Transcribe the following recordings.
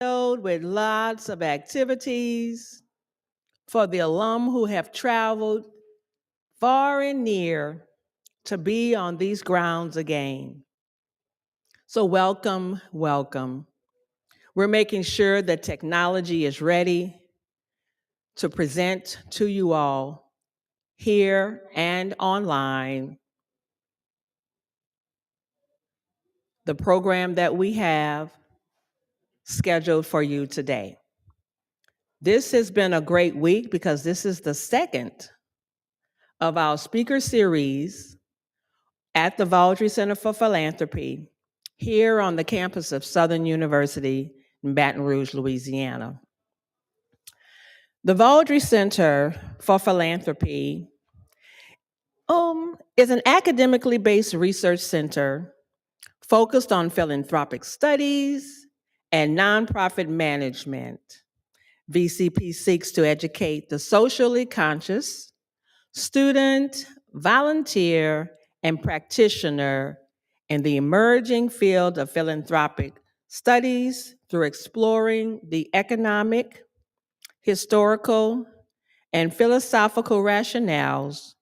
Filled with lots of activities for the alum who have traveled far and near to be on these grounds again. So, welcome, welcome. We're making sure that technology is ready to present to you all here and online the program that we have scheduled for you today. This has been a great week because this is the second of our speaker series at the Valdry Center for Philanthropy here on the campus of Southern University in Baton Rouge, Louisiana. The Valdry Center for Philanthropy is an academically based research center focused on philanthropic studies and nonprofit management. VCP seeks to educate the socially conscious, student, volunteer, and practitioner in the emerging field of philanthropic studies through exploring the economic, historical, and philosophical rationales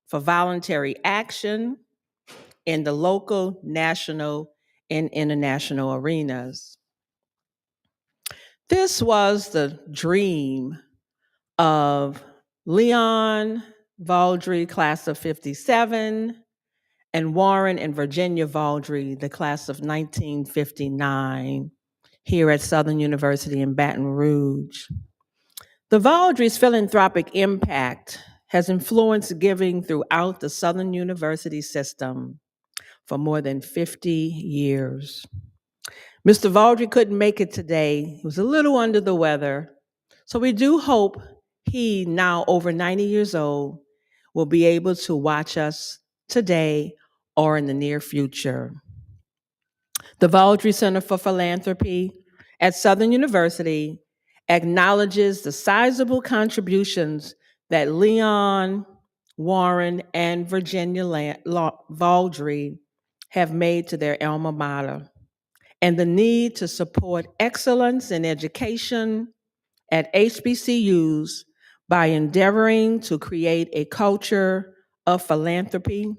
for voluntary action in the local, national, and international arenas. This was the dream of Leon Valdry, class of 57, and Warren and Virginia Valdry, the class of 1959, here at Southern University in Baton Rouge. The Valdry's philanthropic impact has influenced giving throughout the Southern University system for more than 50 years. Mr. Valdry couldn't make it today. He was a little under the weather. So we do hope he, now over 90 years old, will be able to watch us today or in the near future. The Valdry Center for Philanthropy at Southern University acknowledges the sizable contributions that Leon, Warren, and Virginia Valdry have made to their alma mater, and the need to support excellence in education at HBCUs by endeavoring to create a culture of philanthropy,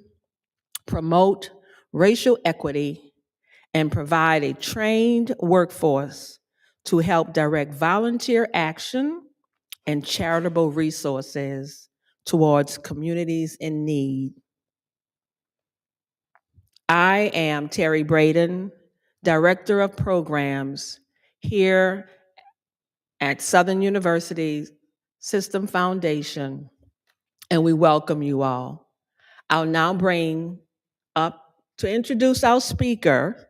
promote racial equity, and provide a trained workforce to help direct volunteer action and charitable resources towards communities in need. I am Terry Braden, Director of Programs here at Southern University System Foundation, and we welcome you all. I'll now bring up to introduce our speaker,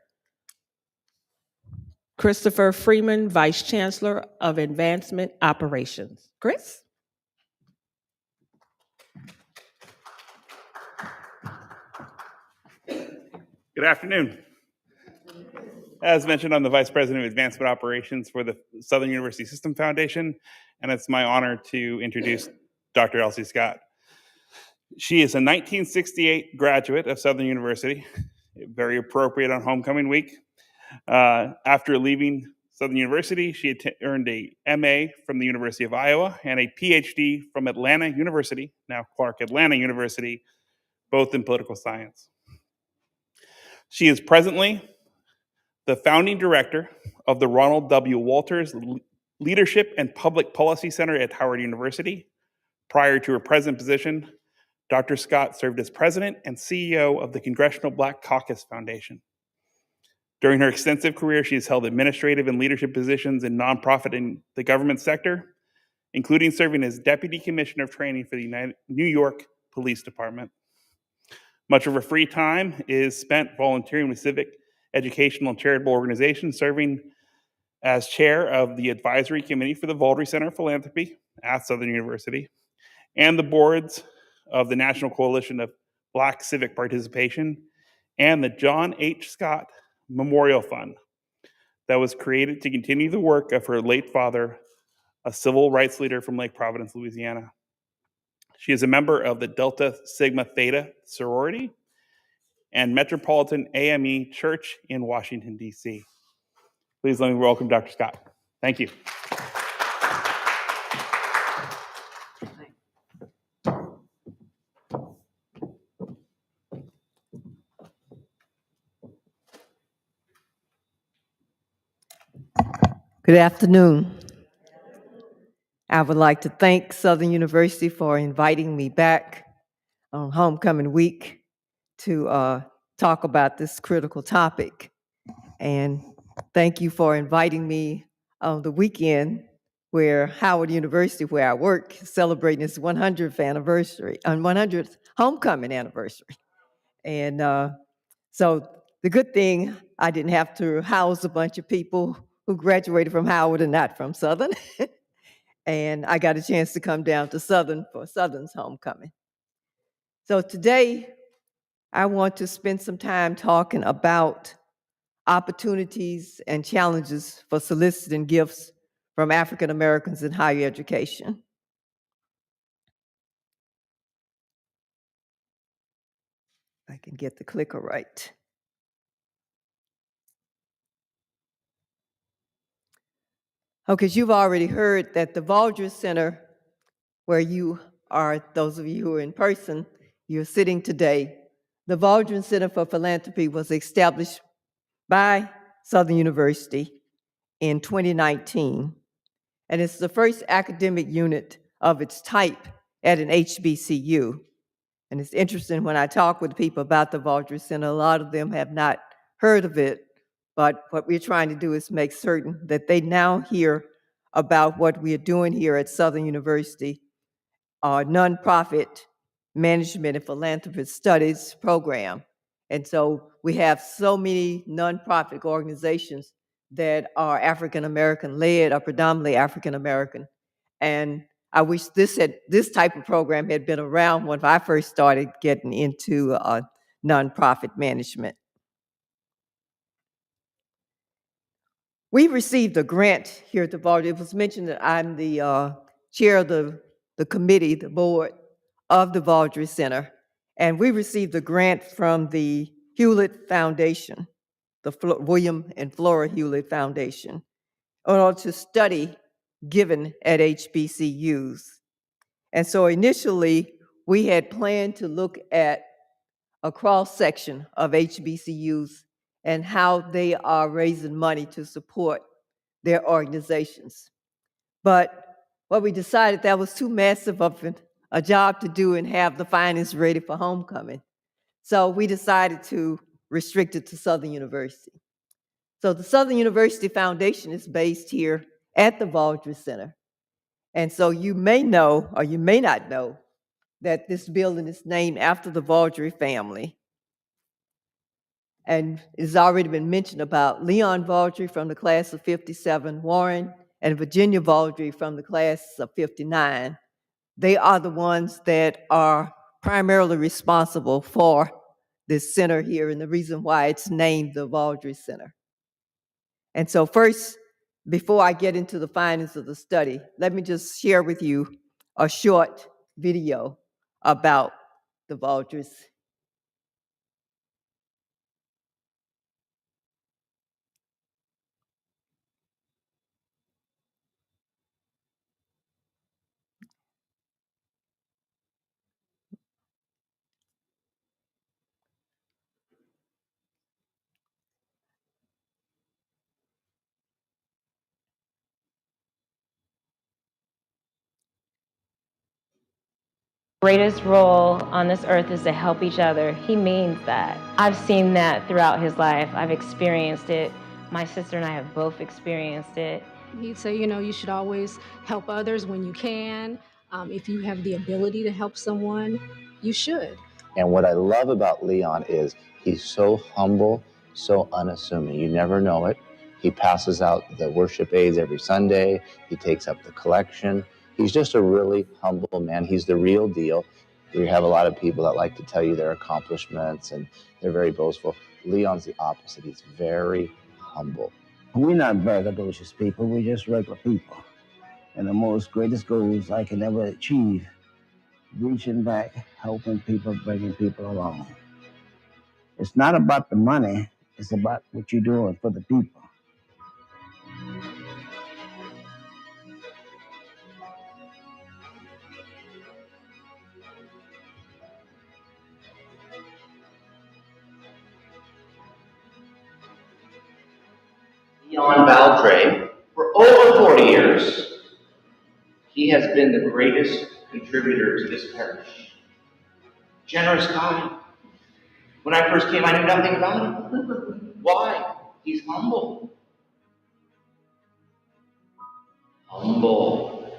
Christopher Freeman, Vice Chancellor of Advancement Operations. Chris? Good afternoon. As mentioned, I'm the Vice President of Advancement Operations for the Southern University System Foundation, and it's my honor to introduce Dr. Elsie Scott. She is a 1968 graduate of Southern University, very appropriate on homecoming week. After leaving Southern University, she earned a MA from the University of Iowa and a Ph.D. from Atlanta University, now Clark Atlanta University, both in political science. She is presently the founding director of the Ronald W. Walters Leadership and Public Policy Center at Howard University. Prior to her present position, Dr. Scott served as president and CEO of the Congressional Black Caucus Foundation. During her extensive career, she has held administrative and leadership positions in nonprofit and the government sector, including serving as Deputy Commissioner of Training for the New York Police Department. Much of her free time is spent volunteering with civic, educational, and charitable organizations, serving as chair of the advisory committee for the Valdry Center for Philanthropy at Southern University, and the boards of the National Coalition of Black Civic Participation and the John H. Scott Memorial Fund that was created to continue the work of her late father, a civil rights leader from Lake Providence, Louisiana. She is a member of the Delta Sigma Theta sorority and Metropolitan AME Church in Washington, D.C. Please let me welcome Dr. Scott. Thank you. Good afternoon. I would like to thank Southern University for inviting me back on homecoming week to talk about this critical topic. And thank you for inviting me on the weekend where Howard University, where I work, is celebrating its 100th anniversary, 100th homecoming anniversary. And so the good thing, I didn't have to house a bunch of people who graduated from Howard and not from Southern. And I got a chance to come down to Southern for Southern's homecoming. So today, I want to spend some time talking about opportunities and challenges for soliciting gifts from African Americans in higher education. I can get the clicker right. Okay, you've already heard that the Valdry Center, where you are, those of you who are in person, you're sitting today, the Valdry Center for Philanthropy was established by Southern University in 2019, and it's the first academic unit of its type at an HBCU. And it's interesting when I talk with people about the Valdry Center, a lot of them have not heard of it, but what we're trying to do is make certain that they now hear about what we are doing here at Southern University, our nonprofit management and philanthropy studies program. And so we have so many nonprofit organizations that are African American led or predominantly African American. And I wish this type of program had been around when I first started getting into nonprofit management. We received a grant here at the Valdry. It was mentioned that I'm the chair of the committee, the board of the Valdry Center. And we received a grant from the Hewlett Foundation, the William and Flora Hewlett Foundation, in order to study given at HBCUs. And so initially, we had planned to look at a cross-section of HBCUs and how they are raising money to support their organizations. But what we decided that was too massive of a job to do and have the finance ready for homecoming. So we decided to restrict it to Southern University. So the Southern University Foundation is based here at the Valdry Center. And so you may know, or you may not know, that this building is named after the Valdry family. And it's already been mentioned about Leon Valdry from the class of 57, Warren and Virginia Valdry from the class of 59. They are the ones that are primarily responsible for this center here and the reason why it's named the Valdry Center. And so first, before I get into the findings of the study, let me just share with you a short video about the Valdrys. Greatest role on this earth is to help each other. He means that. I've seen that throughout his life. I've experienced it. My sister and I have both experienced it. He'd say, you should always help others when you can. If you have the ability to help someone, you should. And what I love about Leon is he's so humble, so unassuming. You never know it. He passes out the worship aids every Sunday. He takes up the collection. He's just a really humble man. He's the real deal. We have a lot of people that like to tell you their accomplishments and they're very boastful. Leon's the opposite. He's very humble. We're not braggadocious people. We're just regular people. And the most greatest goals I can ever achieve, reaching back, helping people, bringing people along. It's not about the money. It's about what you're doing for the people. Leon Valdry, for over 40 years, he has been the greatest contributor to this parish. Generous guy. When I first came, I knew nothing about him. Why? He's humble. Humble,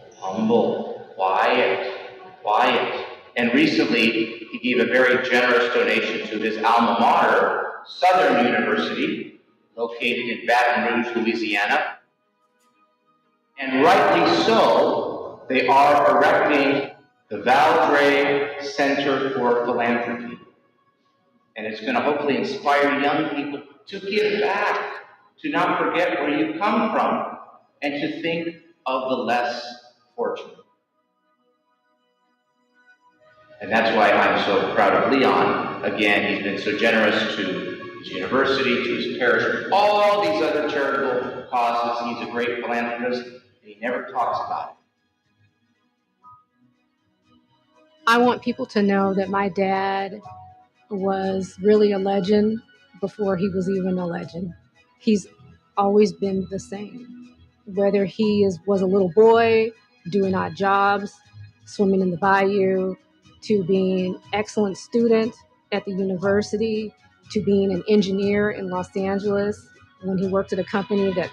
quiet. And recently, he gave a very generous donation to his alma mater, Southern University, located in Baton Rouge, Louisiana. And rightly so, they are erecting the Valdry Center for Philanthropy. And it's going to hopefully inspire young people to give back, to not forget where you come from, and to think of the less fortunate. And that's why I'm so proud of Leon. Again, he's been so generous to his university, to his parish, all these other charitable causes. He's a great philanthropist, and he never talks about it. I want people to know that my dad was really a legend before he was even a legend. He's always been the same. Whether he was a little boy doing odd jobs, swimming in the bayou, to being an excellent student at the university, to being an engineer in Los Angeles, when he worked at a company that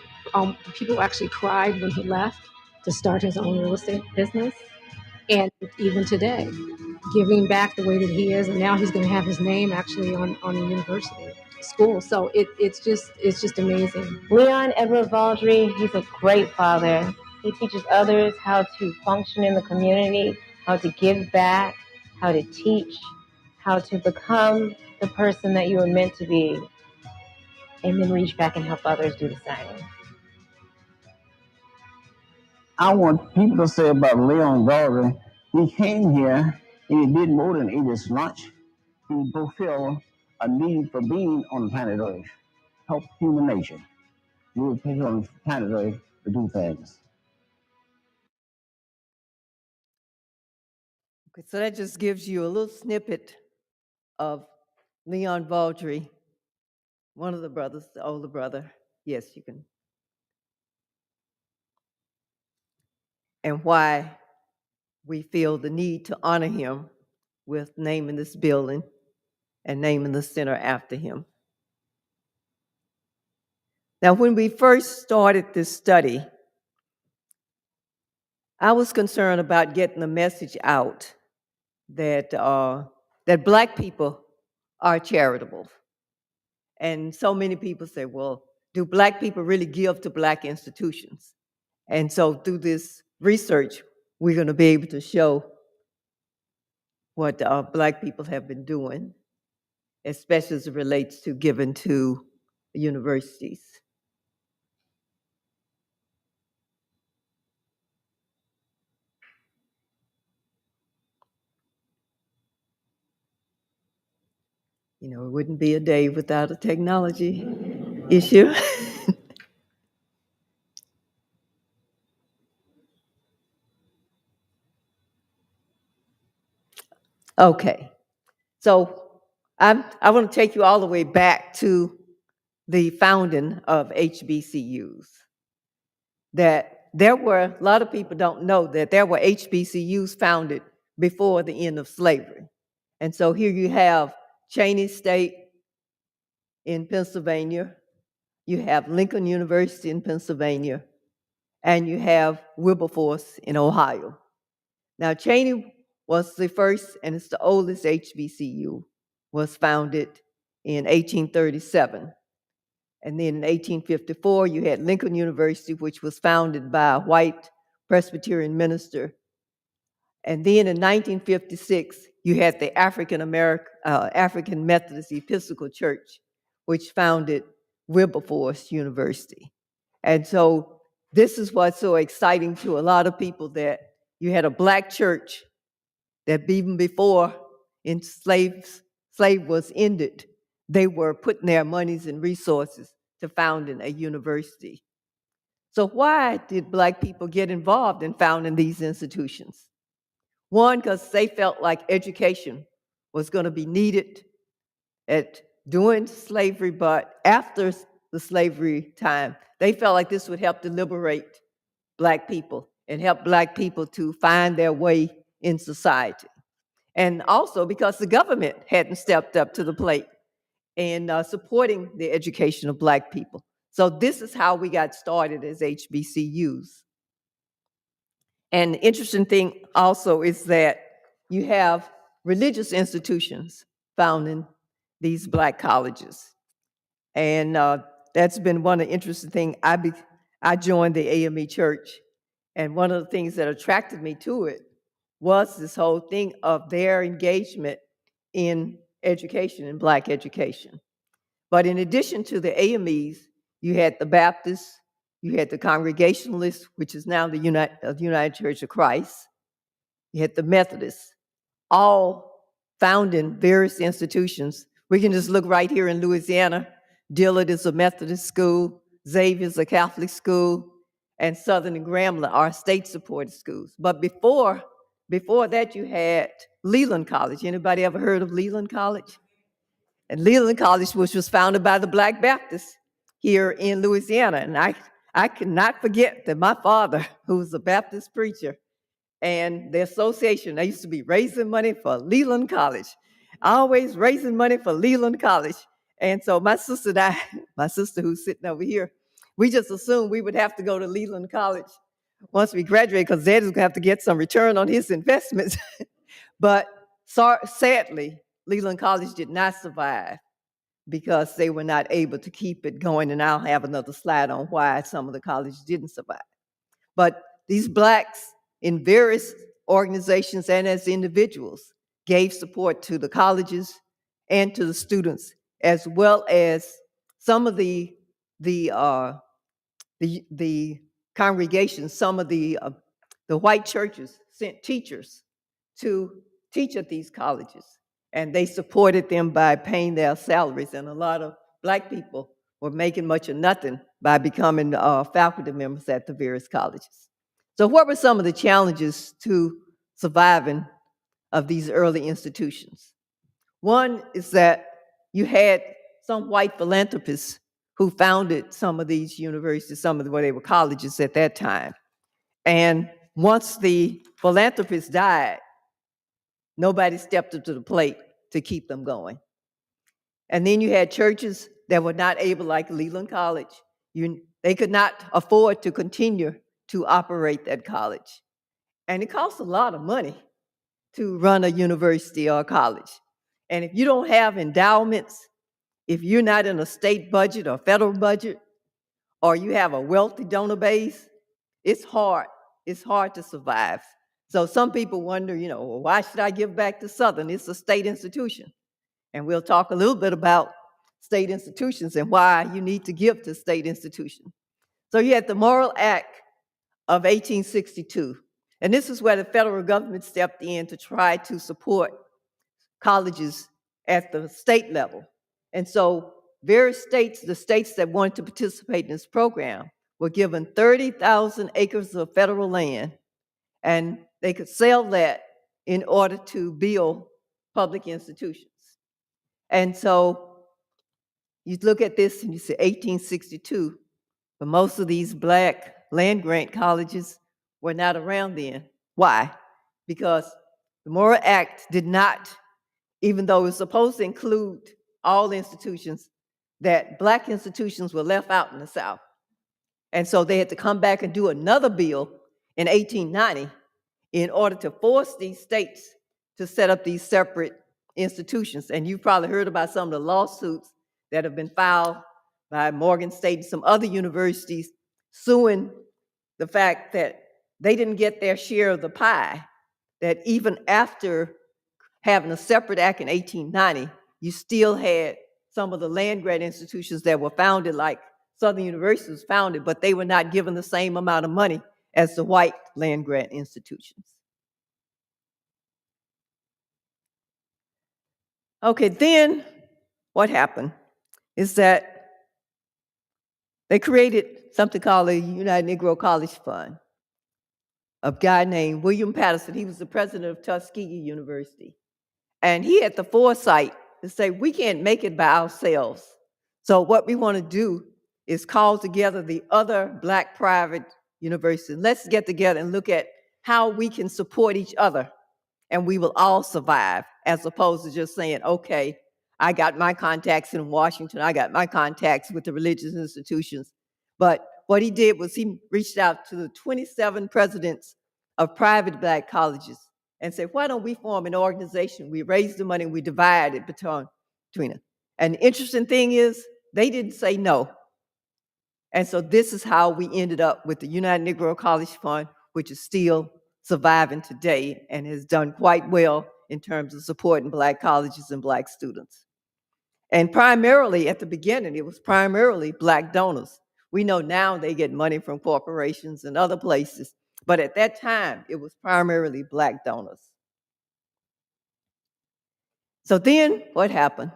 people actually cried when he left to start his own real estate business. And even today, giving back the way that he is, and now he's going to have his name actually on the university school. So it's just amazing. Leon Edward Valdry, he's a great father. He teaches others how to function in the community, how to give back, how to teach, how to become the person that you were meant to be, and then reach back and help others do the same. I want people to say about Leon Valdry, he came here and he did more than eat his lunch. He fulfilled a need for being on planet Earth, help human nature. We were put on planet Earth to do things. Okay, so that just gives you a little snippet of Leon Valdry, one of the brothers, the older brother. Yes, you can. And why we feel the need to honor him with naming this building and naming the center after him. Now, when we first started this study, I was concerned about getting the message out that that Black people are charitable. And so many people say, well, do Black people really give to Black institutions? And so through this research, we're going to be able to show what Black people have been doing, especially as it relates to giving to universities. You know, it wouldn't be a day without a technology issue. Okay, so I want to take you all the way back to the founding of HBCUs. That there were, a lot of people don't know that there were HBCUs founded before the end of slavery. And so here you have Cheney State in Pennsylvania, you have Lincoln University in Pennsylvania, and you have Wilberforce in Ohio. Now, Cheney was the first, and it's the oldest HBCU, was founded in 1837. And then in 1854, you had Lincoln University, which was founded by a white Presbyterian minister. And then in 1956, you had the African Methodist Episcopal Church, which founded Wilberforce University. And so this is what's so exciting to a lot of people, that you had a Black church that even before slave was ended, they were putting their monies and resources to founding a university. So why did Black people get involved in founding these institutions? One, because they felt like education was going to be needed during slavery, but after the slavery time, They felt like this would help to liberate Black people and help Black people to find their way in society. And also because the government hadn't stepped up to the plate in supporting the education of Black people. So this is how we got started as HBCUs. And the interesting thing also is that you have religious institutions found in these Black colleges. And that's been one of the interesting things. I joined the AME Church, and one of the things that attracted me to it was this whole thing of their engagement in education, in Black education. But in addition to the AMEs, you had the Baptists, you had the Congregationalists, which is now the United Church of Christ, you had the Methodists, all found in various institutions. We can just look right here in Louisiana. Dillard is a Methodist school, Xavier is a Catholic school, and Southern and Grambling are state-supported schools. But before that, you had Leland College. Anybody ever heard of Leland College? And Leland College, which was founded by the Black Baptists here in Louisiana. And I cannot forget that my father, who was a Baptist preacher, and the association, they used to be raising money for Leland College, always raising money for Leland College. And so my sister and I, my sister who's sitting over here, we just assumed we would have to go to Leland College once we graduate because Dad was going to have to get some return on his investments. But sadly, Leland College did not survive because they were not able to keep it going. And I'll have another slide on why some of the colleges didn't survive. But these Blacks in various organizations and as individuals gave support to the colleges and to the students, as well as some of the congregations, some of the white churches sent teachers to teach at these colleges, and they supported them by paying their salaries. And a lot of Black people were making much of nothing by becoming faculty members at the various colleges. So what were some of the challenges to surviving of these early institutions? One is that you had some white philanthropists who founded some of these universities, some of what they were colleges at that time. And once the philanthropists died, nobody stepped up to the plate to keep them going. And then you had churches that were not able, like Leland College. They could not afford to continue to operate that college. And it costs a lot of money to run a university or a college. And if you don't have endowments, if you're not in a state budget or federal budget, or you have a wealthy donor base, it's hard. It's hard to survive. So some people wonder, well, why should I give back to Southern? It's a state institution. And we'll talk a little bit about state institutions and why you need to give to state institutions. So you had the Morrill Act of 1862. And this is where the federal government stepped in to try to support colleges at the state level. And so various states, the states that wanted to participate in this program, were given 30,000 acres of federal land, and they could sell that in order to build public institutions. And so you look at this and you say 1862, but most of these Black land-grant colleges were not around then. Why? Because the Morrill Act did not, even though it was supposed to include all institutions, that Black institutions were left out in the South. And so they had to come back and do another bill in 1890 in order to force these states to set up these separate institutions. And you've probably heard about some of the lawsuits that have been filed by Morgan State and some other universities suing the fact that they didn't get their share of the pie, that even after having a separate act in 1890, you still had some of the land-grant institutions that were founded, like Southern University was founded, but they were not given the same amount of money as the white land-grant institutions. Okay, then what happened is that they created something called the United Negro College Fund. A guy named William Patterson, he was the president of Tuskegee University. And he had the foresight to say, we can't make it by ourselves. So what we want to do is called together the other Black private universities. Let's get together and look at how we can support each other, and we will all survive, as opposed to just saying, okay, I got my contacts in Washington, I got my contacts with the religious institutions. But what he did was he reached out to the 27 presidents of private Black colleges and said, why don't we form an organization? We raise the money, we divide it between us. And the interesting thing is, they didn't say no. And so this is how we ended up with the United Negro College Fund, which is still surviving today and has done quite well in terms of supporting Black colleges and Black students. And primarily, at the beginning, it was primarily Black donors. We know now they get money from corporations and other places, but at that time, it was primarily Black donors. So then what happened?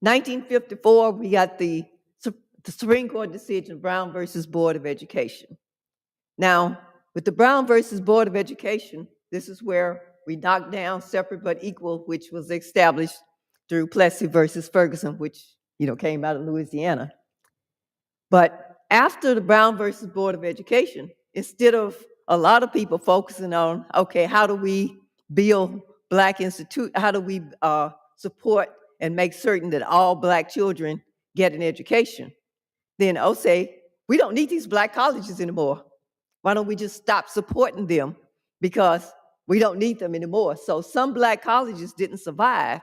1954, we got the Supreme Court decision, Brown versus Board of Education. Now, with the Brown versus Board of Education, this is where we knocked down separate but equal, which was established through Plessy versus Ferguson, which came out of Louisiana. But after the Brown versus Board of Education, instead of a lot of people focusing on, okay, how do we build Black institute, how do we support and make certain that all Black children get an education, then say, we don't need these Black colleges anymore. Why don't we just stop supporting them, because we don't need them anymore? So some Black colleges didn't survive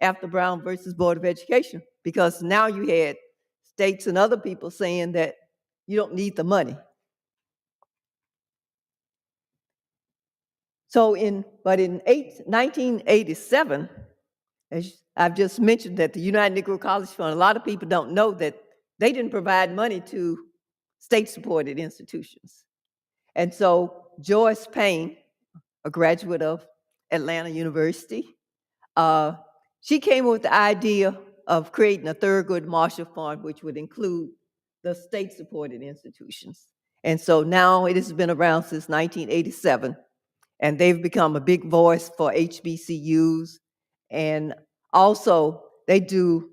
after Brown versus Board of Education, because now you had states and other people saying that you don't need the money. So in 1987, as I've just mentioned, that the United Negro College Fund, a lot of people don't know that they didn't provide money to state-supported institutions. And so Joyce Payne, a graduate of Atlanta University, she came up with the idea of creating a Thurgood Marshall Fund, which would include the state-supported institutions. And so now it has been around since 1987, and they've become a big voice for HBCUs. And also, they do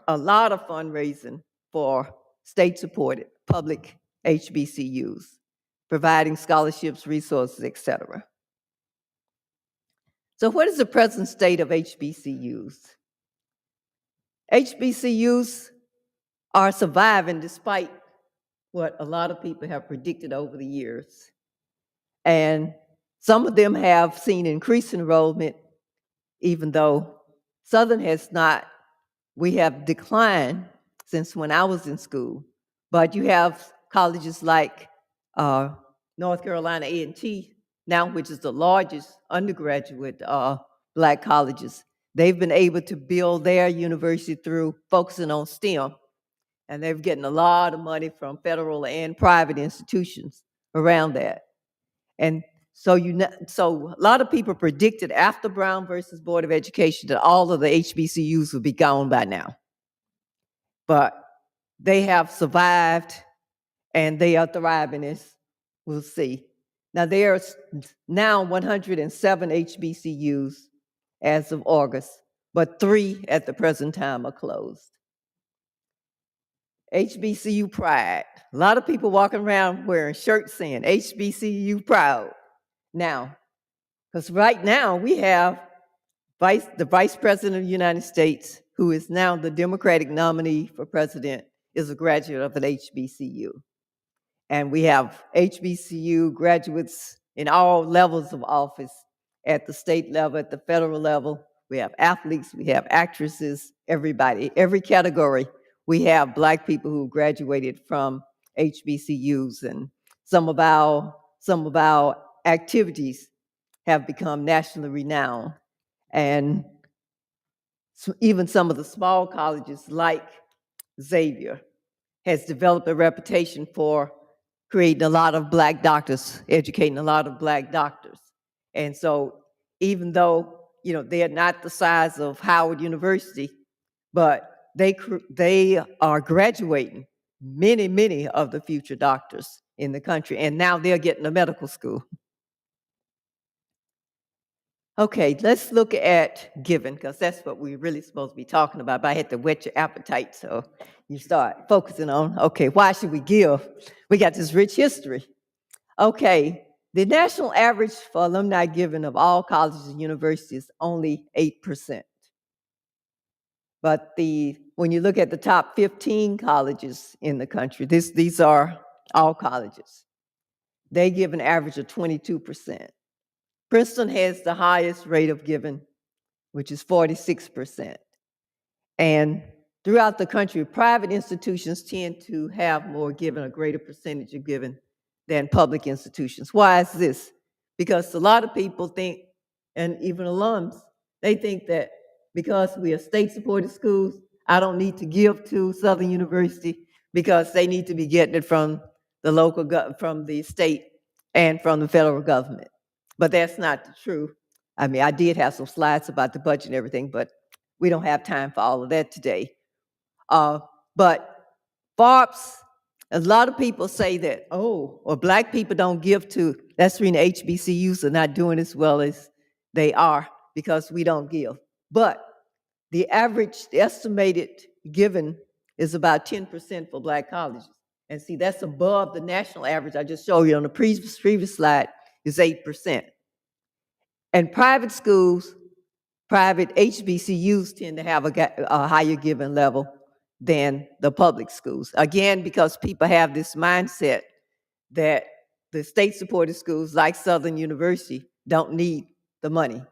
a lot of fundraising for state-supported public HBCUs, providing scholarships, resources, etc. So what is the present state of HBCUs? HBCUs are surviving despite what a lot of people have predicted over the years. And some of them have seen increased enrollment, even though Southern has not. We have declined since when I was in school. But you have colleges like North Carolina A&T now, which is the largest undergraduate Black colleges. They've been able to build their university through focusing on STEM, and they're getting a lot of money from federal and private institutions around that. And so a lot of people predicted after Brown versus Board of Education that all of the HBCUs would be gone by now. But they have survived, and they are thriving, as we'll see. Now, there's now 107 HBCUs as of August, but 3 at the present time are closed. HBCU pride. A lot of people walking around wearing shirts saying HBCU proud. Now, because right now we have the Vice President of the United States, who is now the Democratic nominee for president, is a graduate of an HBCU. And we have HBCU graduates in all levels of office, at the state level, at the federal level. We have athletes, we have actresses, everybody, every category. We have Black people who graduated from HBCUs, and some of our activities have become nationally renowned. And even some of the small colleges like Xavier has developed a reputation for creating a lot of Black doctors, educating a lot of Black doctors. And so even though they're not the size of Howard University, but they are graduating many of the future doctors in the country, and now they're getting to medical school. Okay, let's look at giving, because that's what we're really supposed to be talking about. But I had to whet your appetite, so you start focusing on, okay, why should we give? We got this rich history. Okay, the national average for alumni giving of all colleges and universities is only 8%. But when you look at the top 15 colleges in the country, these are all colleges, they give an average of 22%. Princeton has the highest rate of giving, which is 46%. And throughout the country, private institutions tend to have more giving, a greater percentage of giving than public institutions. Why is this? Because a lot of people think, and even alums, they think that because we are state-supported schools, I don't need to give to Southern University because they need to be getting it from the from the state and from the federal government. But that's not true. I mean, I did have some slides about the budget and everything, but we don't have time for all of that today. But Forbes, a lot of people say that, oh, or Black people don't give to, that's when HBCUs are not doing as well as they are because we don't give. But the estimated given is about 10% for Black colleges. And see, that's above the national average I just showed you on the previous slide is 8%. And private schools, private HBCUs tend to have a higher giving level than the public schools. Again, because people have this mindset that the state-supported schools like Southern University don't need the money.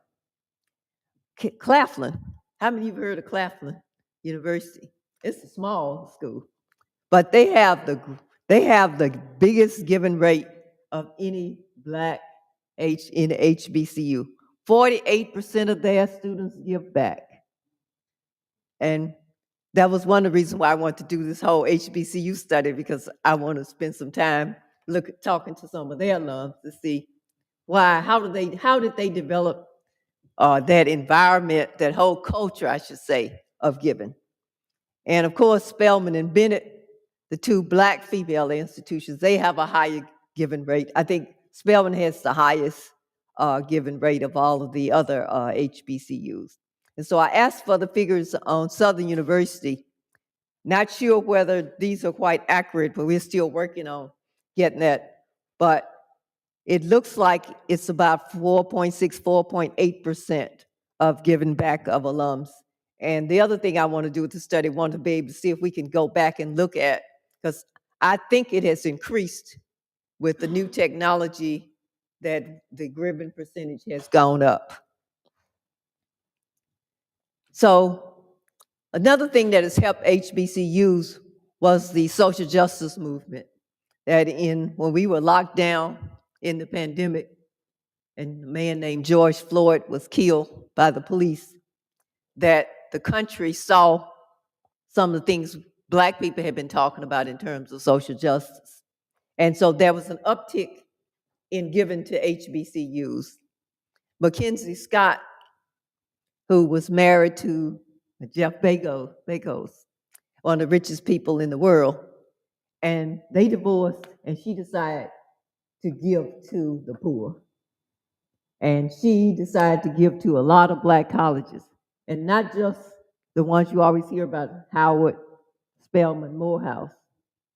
Claflin, how many of you have heard of Claflin University? It's a small school, but they have the biggest giving rate of any Black in the HBCU. 48% of their students give back. And that was one of the reasons why I want to do this whole HBCU study, because I want to spend some time talking to some of their alums to see how did they develop that environment, that whole culture, I should say, of giving. And of course, Spelman and Bennett, the two Black female institutions, they have a higher giving rate. I think Spelman has the highest giving rate of all of the other HBCUs. And so I asked for the figures on Southern University. Not sure whether these are quite accurate, but we're still working on getting that. But it looks like it's about 4.6, 4.8% of giving back of alums. And the other thing I want to do with the study, want to be able to see if we can go back and look at, because I think it has increased with the new technology, that the giving percentage has gone up. So another thing that has helped HBCUs was the social justice movement. That when we were locked down in the pandemic, and a man named George Floyd was killed by the police, that the country saw some of the things Black people had been talking about in terms of social justice. And so there was an uptick in giving to HBCUs. Mackenzie Scott, who was married to Jeff Bezos, one of the richest people in the world, and they divorced, and she decided to give to the poor. And she decided to give to a lot of Black colleges, and not just the ones you always hear about, Howard, Spelman, Morehouse.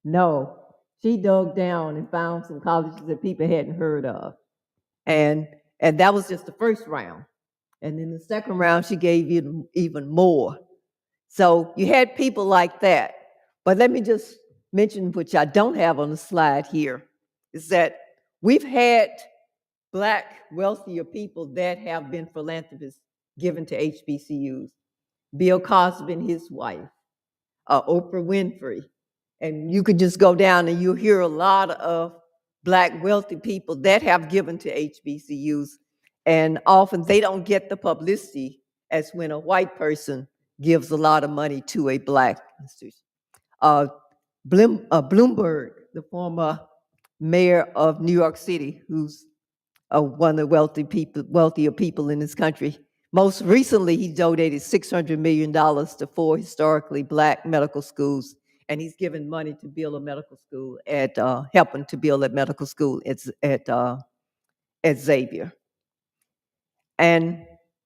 No, she dug down and found some colleges that people hadn't heard of. And that was just the first round. And in the second round, she gave even more. So you had people like that. But let me just mention, which I don't have on the slide here, is that we've had Black wealthier people that have been philanthropists given to HBCUs. Bill Cosby and his wife, Oprah Winfrey. And you could just go down and you'll hear a lot of Black wealthy people that have given to HBCUs. And often they don't get the publicity as when a white person gives a lot of money to a Black institution. Bloomberg, the former mayor of New York City, who's one of the wealthier people in this country. Most recently, he donated $600 million to 4 historically Black medical schools, and he's given money to build a medical school helping to build a medical school at Xavier. And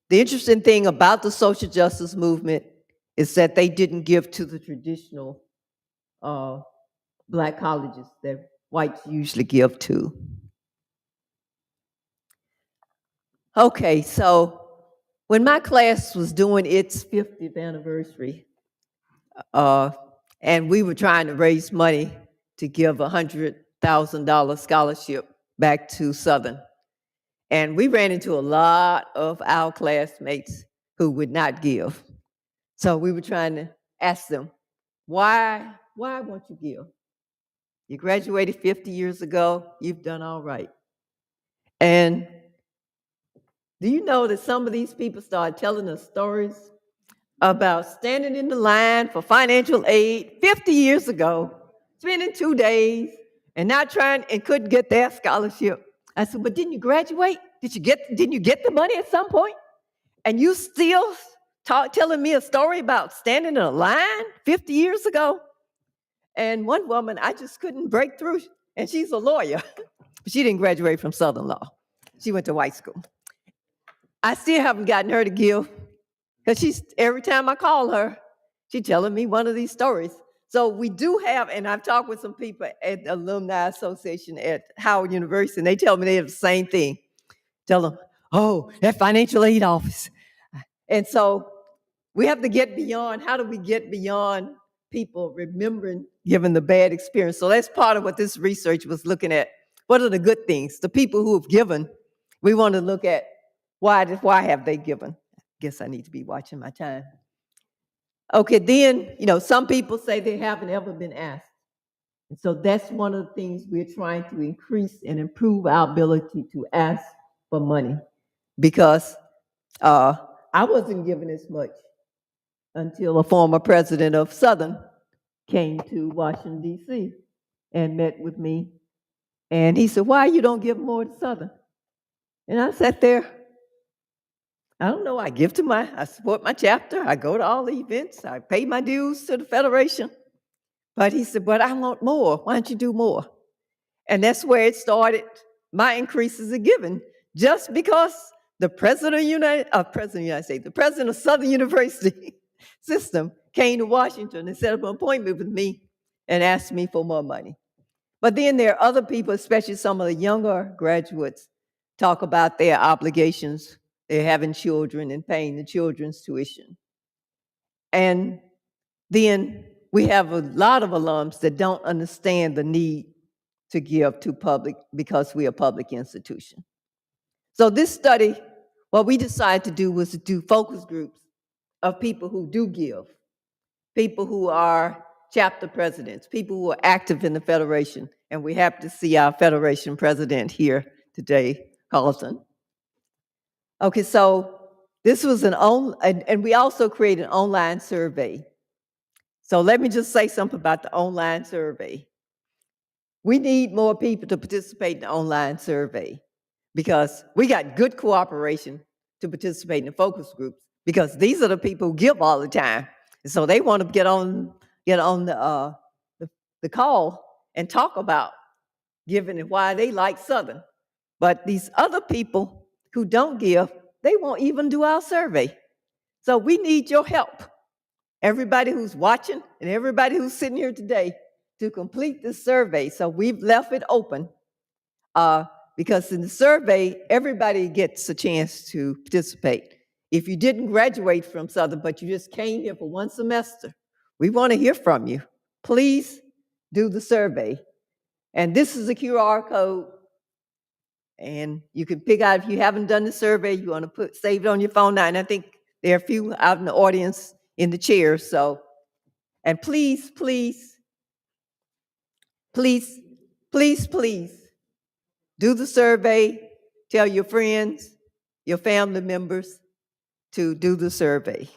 the interesting thing about the social justice movement is that they didn't give to the traditional Black colleges that whites usually give to. Okay, so when my class was doing its 50th anniversary, and we were trying to raise money to give a $100,000 scholarship back to Southern. And we ran into a lot of our classmates who would not give. So we were trying to ask them, why won't you give? You graduated 50 years ago, you've done all right. And do you know that some of these people started telling us stories about standing in the line for financial aid 50 years ago, spending 2 days, and not trying and couldn't get their scholarship? I said, but didn't you graduate? Didn't you get the money at some point? And you still telling me a story about standing in a line 50 years ago? And one woman, I just couldn't break through, and she's a lawyer. She didn't graduate from Southern Law. She went to white school. I still haven't gotten her to give, because every time I call her, she's telling me one of these stories. So we do have, and I've talked with some people at the Alumni Association at Howard University, and they tell me they have the same thing. Tell them, oh, that financial aid office. And so we have to get beyond, how do we get beyond people remembering given the bad experience? So that's part of what this research was looking at. What are the good things? The people who have given, we want to look at why have they given? Guess I need to be watching my time. Okay, then, some people say they haven't ever been asked. And so that's one of the things we're trying to increase and improve our ability to ask for money. Because I wasn't given as much until a former president of Southern came to Washington, D.C. and met with me. And he said, why you don't give more to Southern? And I sat there, I don't know, I support my chapter, I go to all the events, I pay my dues to the Federation. But he said, but I want more, why don't you do more? And that's where it started. My increases are given just because the president of the United States, the president of Southern University system came to Washington and set up an appointment with me and asked me for more money. But then there are other people, especially some of the younger graduates, talk about their obligations. They're having children and paying the children's tuition. And then we have a lot of alums that don't understand the need to give to public because we're a public institution. So this study, what we decided to do was to do focus groups of people who do give, people who are chapter presidents, people who are active in the Federation. And we're happy to see our Federation president here today, Carlton. Okay, so this was and we also created an online survey. So let me just say something about the online survey. We need more people to participate in the online survey because we got good cooperation to participate in the focus groups because these are the people who give all the time. And so they want to get on the call and talk about giving and why they like Southern. But these other people who don't give, they won't even do our survey. So we need your help. Everybody who's watching and everybody who's sitting here today to complete this survey. So we've left it open because in the survey, everybody gets a chance to participate. If you didn't graduate from Southern, but you just came here for one semester, we want to hear from you. Please do the survey. And this is a QR code. And you can pick out, if you haven't done the survey, you want to save it on your phone now. And I think there are a few out in the audience in the chairs. So, and please, please, please, please, please do the survey. Tell your friends, your family members to do the survey.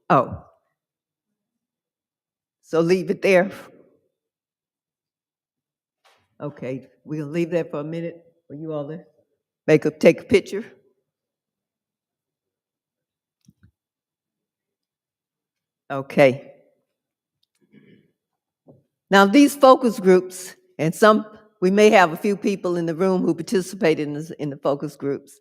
Oh, so leave it there. Okay, we'll leave that for a minute for you all to take a picture. Okay. Now these focus groups, and we may have a few people in the room who participated in the focus groups.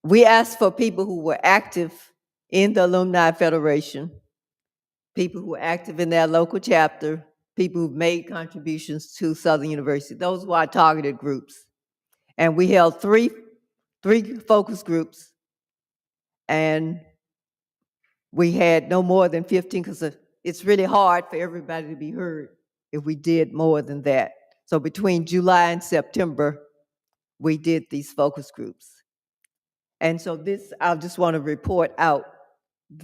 We asked for people who were active in the Alumni Federation, people who were active in their local chapter, people who made contributions to Southern University. Those were our targeted groups. And we held three focus groups, and we had no more than 15, because it's really hard for everybody to be heard if we did more than that. So between July and September, we did these focus groups. And so this, I just want to report out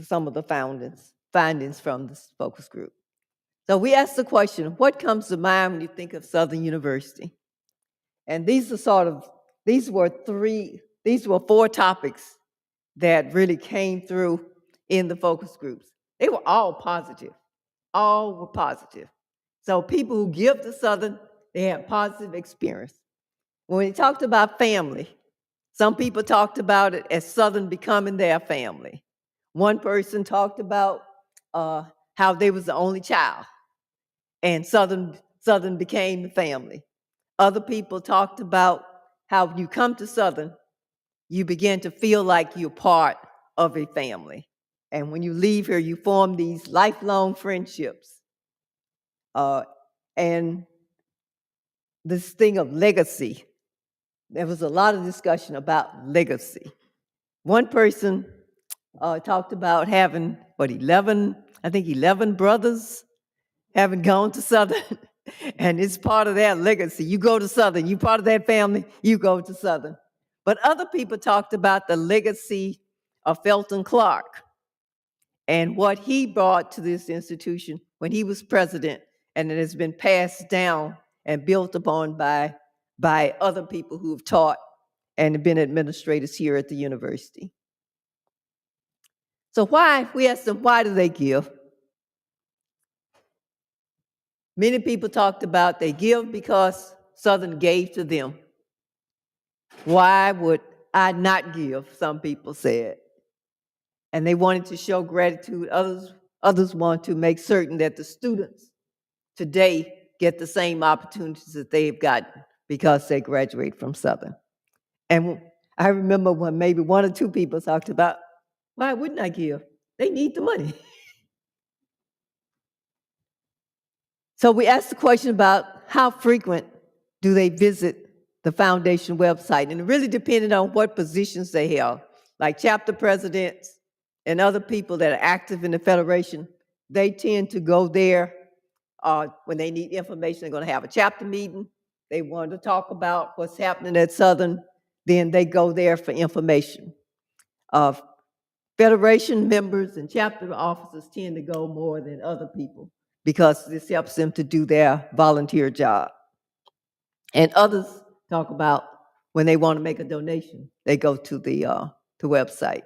some of the findings from this focus group. So we asked the question, what comes to mind when you think of Southern University? And these were four topics that really came through in the focus groups. They were all positive. All were positive. So people who give to Southern, they had positive experience. When we talked about family, some people talked about it as Southern becoming their family. One person talked about how they was the only child, and Southern became the family. Other people talked about how you come to Southern, you begin to feel like you're part of a family. And when you leave here, you form these lifelong friendships. And this thing of legacy, there was a lot of discussion about legacy. One person talked about having, 11 brothers having gone to Southern, and it's part of their legacy. You go to Southern, you part of that family, you go to Southern. But other people talked about the legacy of Felton Clark and what he brought to this institution when he was president, and it has been passed down and built upon by other people who have taught and have been administrators here at the university. So we asked them, why do they give? Many people talked about they give because Southern gave to them. Why would I not give? Some people said. And they wanted to show gratitude. Others want to make certain that the students today get the same opportunities that they've gotten because they graduate from Southern. And I remember when maybe one or two people talked about, why wouldn't I give? They need the money. So we asked the question about how frequent do they visit the foundation website, and it really depended on what positions they held. Like chapter presidents and other people that are active in the Federation, they tend to go there when they need information. They're going to have a chapter meeting. They want to talk about what's happening at Southern, then they go there for information. Federation members and chapter officers tend to go more than other people because this helps them to do their volunteer job. And others talk about when they want to make a donation, they go to the website.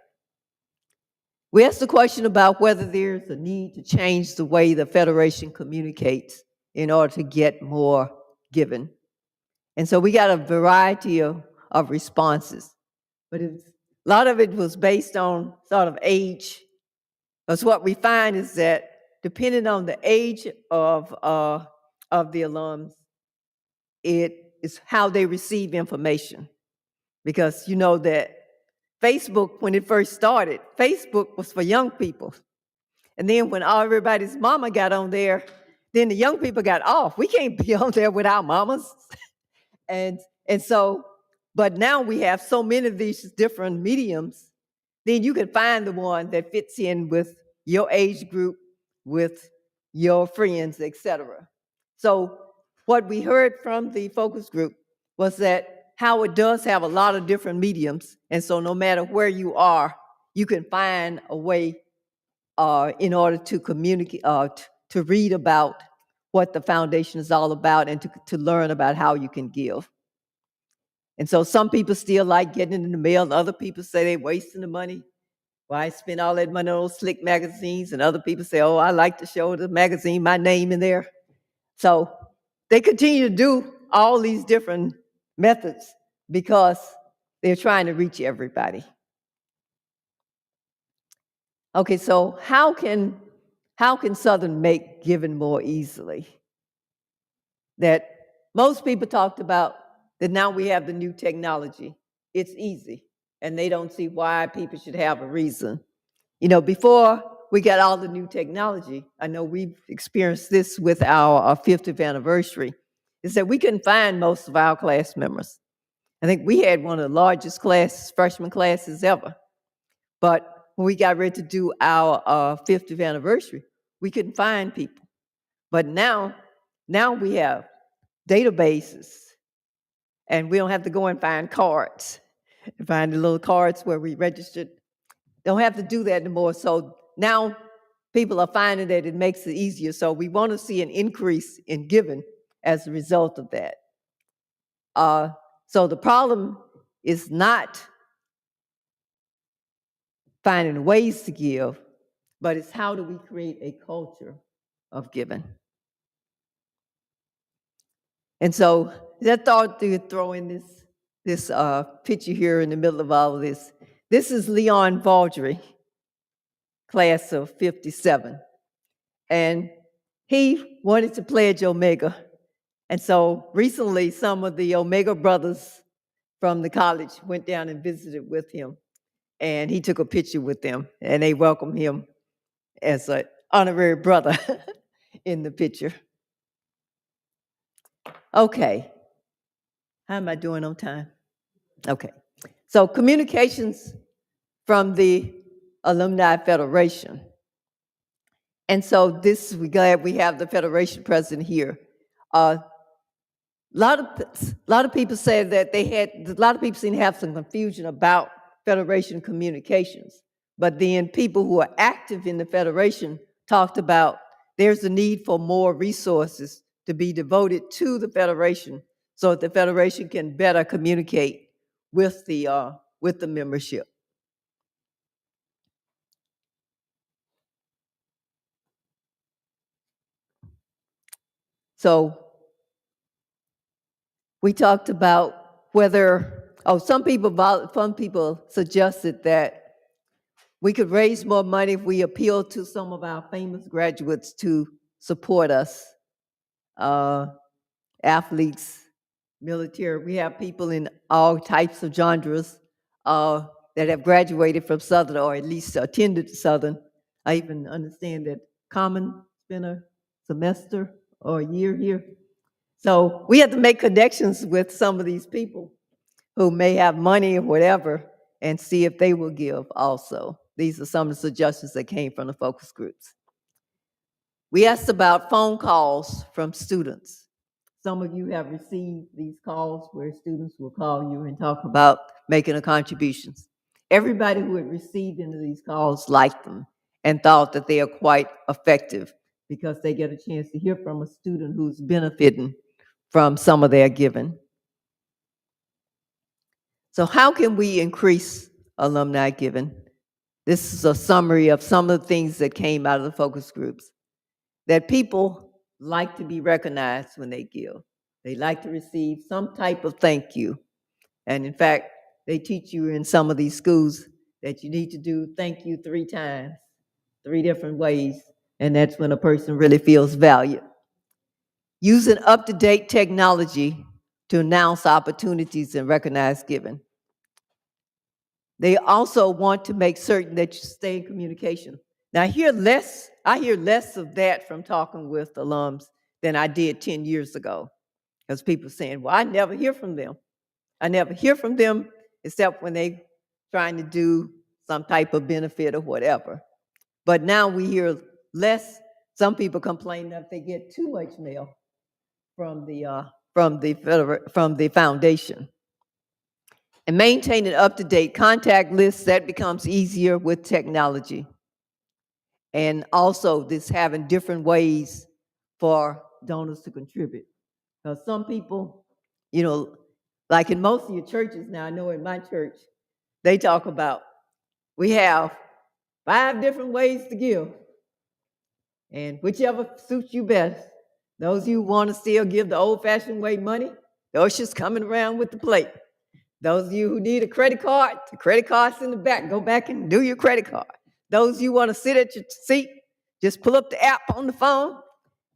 We asked the question about whether there's a need to change the way the Federation communicates in order to get more given. And so we got a variety of responses, but a lot of it was based on sort of age. Because what we find is that depending on the age of the alums, it is how they receive information. Because you know that Facebook, when it first started, Facebook was for young people. And then when everybody's mama got on there, then the young people got off. We can't be on there with our mamas. And so, but now we have so many of these different mediums, then you can find the one that fits in with your age group, with your friends, etc. So what we heard from the focus group was that Howard does have a lot of different mediums, and so no matter where you are, you can find a way in order to communicate, to read about what the foundation is all about and to learn about how you can give. And so some people still like getting it in the mail, and other people say they're wasting the money. Why spend all that money on those slick magazines? And other people say, oh, I like to show the magazine my name in there. So they continue to do all these different methods because they're trying to reach everybody. Okay, so how can Southern make giving more easily? That most people talked about that now we have the new technology. It's easy, and they don't see why people should have a reason. You know, before we got all the new technology, I know we've experienced this with our 50th anniversary, is that we couldn't find most of our class members. I think we had one of the largest freshman classes ever. But when we got ready to do our 50th anniversary, we couldn't find people. But now we have databases, and we don't have to go and find cards, find the little cards where we registered. Don't have to do that anymore. So now people are finding that it makes it easier. So we want to see an increase in giving as a result of that. So the problem is not finding ways to give, but it's how do we create a culture of giving. And so I thought to throw in this picture here in the middle of all of this. This is Leon Valdry, class of 57. And he wanted to pledge Omega. And so recently, some of the Omega brothers from the college went down and visited with him. And he took a picture with them, and they welcomed him as an honorary brother in the picture. Okay. How am I doing on time? Okay. So communications from the Alumni Federation. And so we're glad we have the Federation president here. A lot of people say that a lot of people seem to have some confusion about Federation communications. But then people who are active in the Federation talked about there's a need for more resources to be devoted to the Federation so that the Federation can better communicate with the membership. So we talked about whether, some people suggested that we could raise more money if we appeal to some of our famous graduates to support us, athletes, military. We have people in all types of genres that have graduated from Southern or at least attended Southern. I even understand that Common spent a semester or a year here. So we have to make connections with some of these people who may have money or whatever and see if they will give also. These are some of the suggestions that came from the focus groups. We asked about phone calls from students. Some of you have received these calls where students will call you and talk about making a contributions. Everybody who had received into these calls liked them and thought that they are quite effective because they get a chance to hear from a student who's benefiting from some of their giving. So how can we increase alumni giving? This is a summary of some of the things that came out of the focus groups. That people like to be recognized when they give. They like to receive some type of thank you. And in fact, they teach you in some of these schools that you need to do thank you 3 times, 3 different ways, and that's when a person really feels valued. Using up-to-date technology to announce opportunities and recognize giving. They also want to make certain that you stay in communication. Now, I hear less of that from talking with alums than I did 10 years ago. Because people saying, well, I never hear from them. I never hear from them except when they trying to do some type of benefit or whatever. But now we hear less. Some people complain that they get too much mail from the foundation. And maintaining up-to-date contact lists, that becomes easier with technology. And also this having different ways for donors to contribute. Because some people, like in most of your churches now, I know in my church, they talk about, we have 5 different ways to give. And whichever suits you best. Those of you who want to still give the old-fashioned way money, those just coming around with the plate. Those of you who need a credit card, the credit card's in the back. Go back and do your credit card. Those of you who want to sit at your seat, just pull up the app on the phone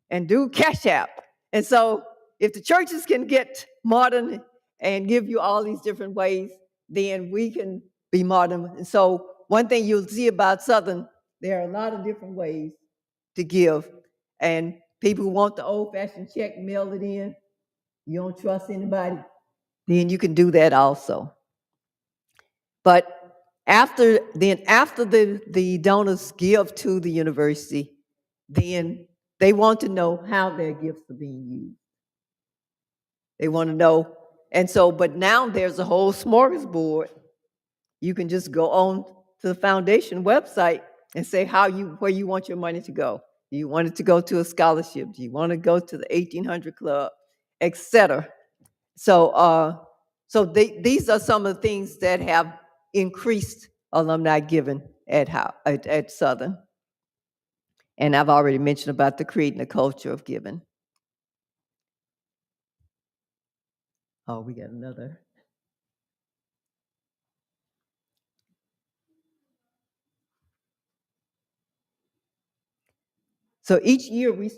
and do Cash App. And so if the churches can get modern and give you all these different ways, then we can be modern. And so one thing you'll see about Southern, there are a lot of different ways to give. And people who want the old-fashioned check mailed it in, you don't trust anybody, then you can do that also. But after the donors give to the university, then they want to know how their gifts are being used. They want to know. And so, but now there's a whole smorgasbord. You can just go on to the foundation website and say where you want your money to go. Do you want it to go to a scholarship? Do you want to go to the 1800 Club, etc.? So, these are some of the things that have increased alumni giving at Southern. And I've already mentioned about the creating a culture of giving. Oh, we got another. So each year we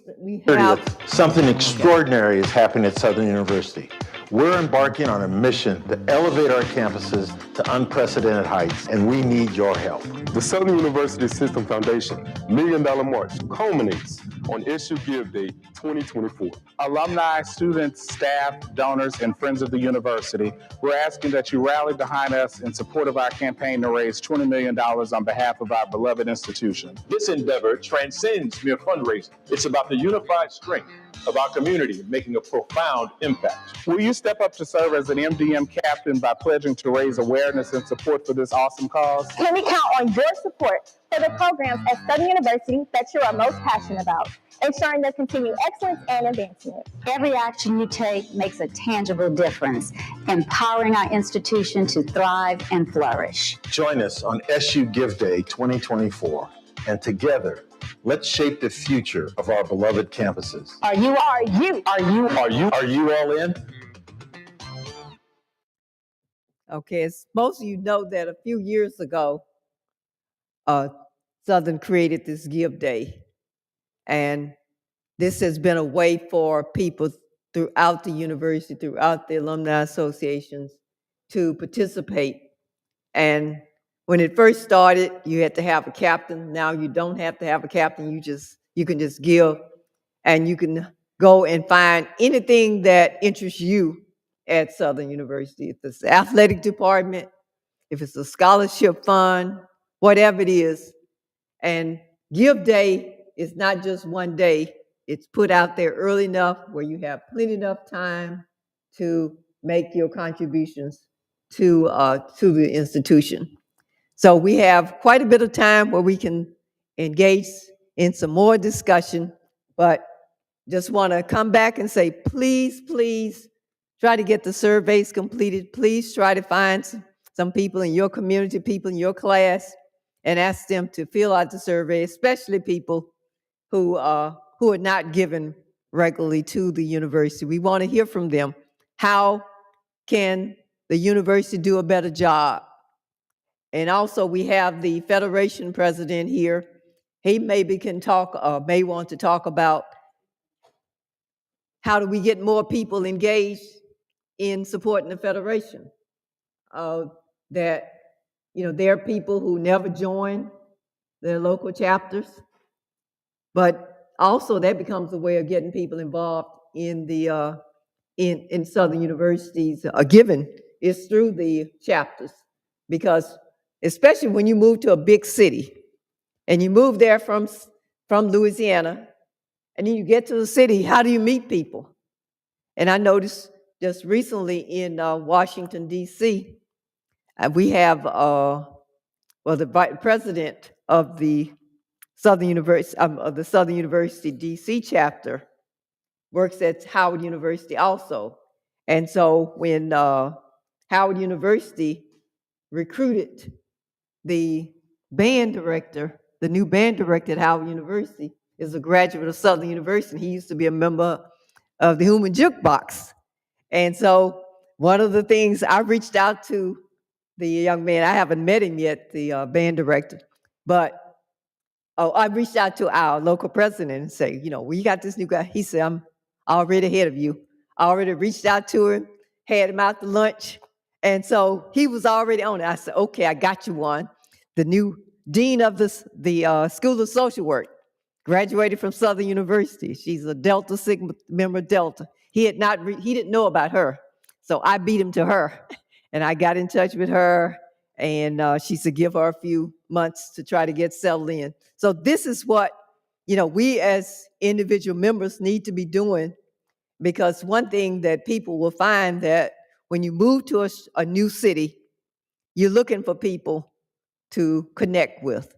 have 30th, something extraordinary is happening at Southern University. We're embarking on a mission to elevate our campuses to unprecedented heights, and we need your help. The Southern University System Foundation $1 Million March culminates on Issue Give Day 2024. Alumni, students, staff, donors, and friends of the university, we're asking that you rally behind us in support of our campaign to raise $20 million on behalf of our beloved institution. This endeavor transcends mere fundraising. It's about the unified strength of our community making a profound impact. Will you step up to serve as an MDM captain by pledging to raise awareness and support for this awesome cause? Can we count on your support for the programs at Southern University that you are most passionate about, ensuring their continued excellence and advancement? Every action you take makes a tangible difference, empowering our institution to thrive and flourish. Join us on SU Give Day 2024, and together, let's shape the future of our beloved campuses. Are you all in? Okay, as most of you know that a few years ago, Southern created this Give Day. And this has been a way for people throughout the university, throughout the alumni associations, to participate. And when it first started, you had to have a captain. Now you don't have to have a captain. You can just give, and you can go and find anything that interests you at Southern University. If it's the athletic department, if it's a scholarship fund, whatever it is. And Give Day is not just one day. It's put out there early enough where you have plenty enough time to make your contributions to the institution. So we have quite a bit of time where we can engage in some more discussion, but just want to come back and say, please, please try to get the surveys completed. Please try to find some people in your community, people in your class, and ask them to fill out the survey, especially people who are not given regularly to the university. We want to hear from them. How can the university do a better job? And also we have the Federation president here. He maybe can talk, may want to talk about how do we get more people engaged in supporting the Federation? That, there are people who never join their local chapters, but also that becomes a way of getting people involved in the in Southern Universities. Given is through the chapters, because especially when you move to a big city, and you move there from Louisiana, and then you get to the city, how do you meet people? And I noticed just recently in Washington, D.C., we have, the president of the Southern University D.C. chapter works at Howard University also. And so when Howard University recruited the band director, the new band director at Howard University is a graduate of Southern University. He used to be a member of the Human Jukebox. And so one of the things, I reached out to the young man, I haven't met him yet, the band director, but I reached out to our local president and say, we got this new guy. He said, I'm already ahead of you. I already reached out to him, had him out to lunch. And so he was already on it. I said, okay, I got you one. The new dean of the School of Social Work, graduated from Southern University. She's a Delta Sigma member Delta. He didn't know about her. So I beat him to her. And I got in touch with her, and she said give her a few months to try to get settled in. So this is what, we as individual members need to be doing, because one thing that people will find that when you move to a new city, you're looking for people to connect with.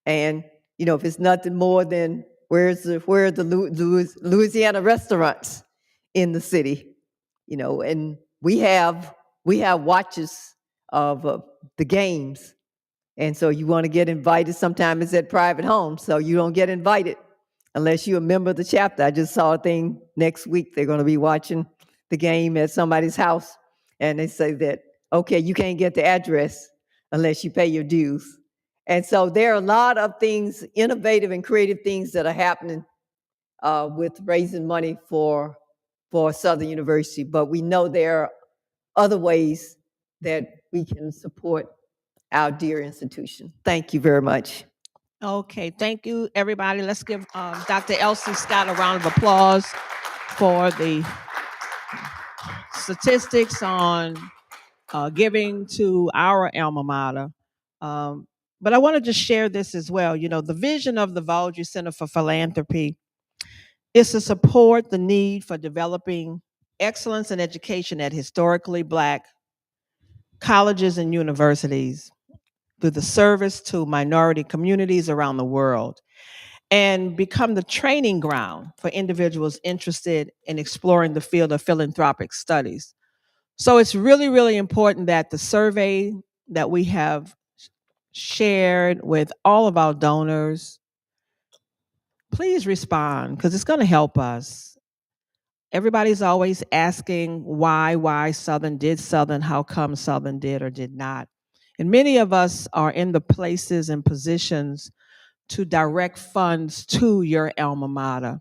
And, if it's nothing more than where are the Louisiana restaurants in the city, and we have watches of the games. And so you want to get invited. Sometimes it's at private homes, so you don't get invited unless you're a member of the chapter. I just saw a thing next week. They're going to be watching the game at somebody's house, and they say that, okay, you can't get the address unless you pay your dues. And so there are a lot of things, innovative and creative things that are happening with raising money for Southern University. But we know there are other ways that we can support our dear institution. Thank you very much. Okay, thank you, everybody. Let's give Dr. Elsie Scott a round of applause for the statistics on giving to our alma mater. But I want to just share this as well. The vision of the Valdry Center for Philanthropy is to support the need for developing excellence in education at historically Black colleges and universities through the service to minority communities around the world, and become the training ground for individuals interested in exploring the field of philanthropic studies. So it's really, really important that the survey that we have shared with all of our donors, please respond, because it's going to help us. Everybody's always asking why Southern did Southern, how come Southern did or did not. And many of us are in the places and positions to direct funds to your alma mater,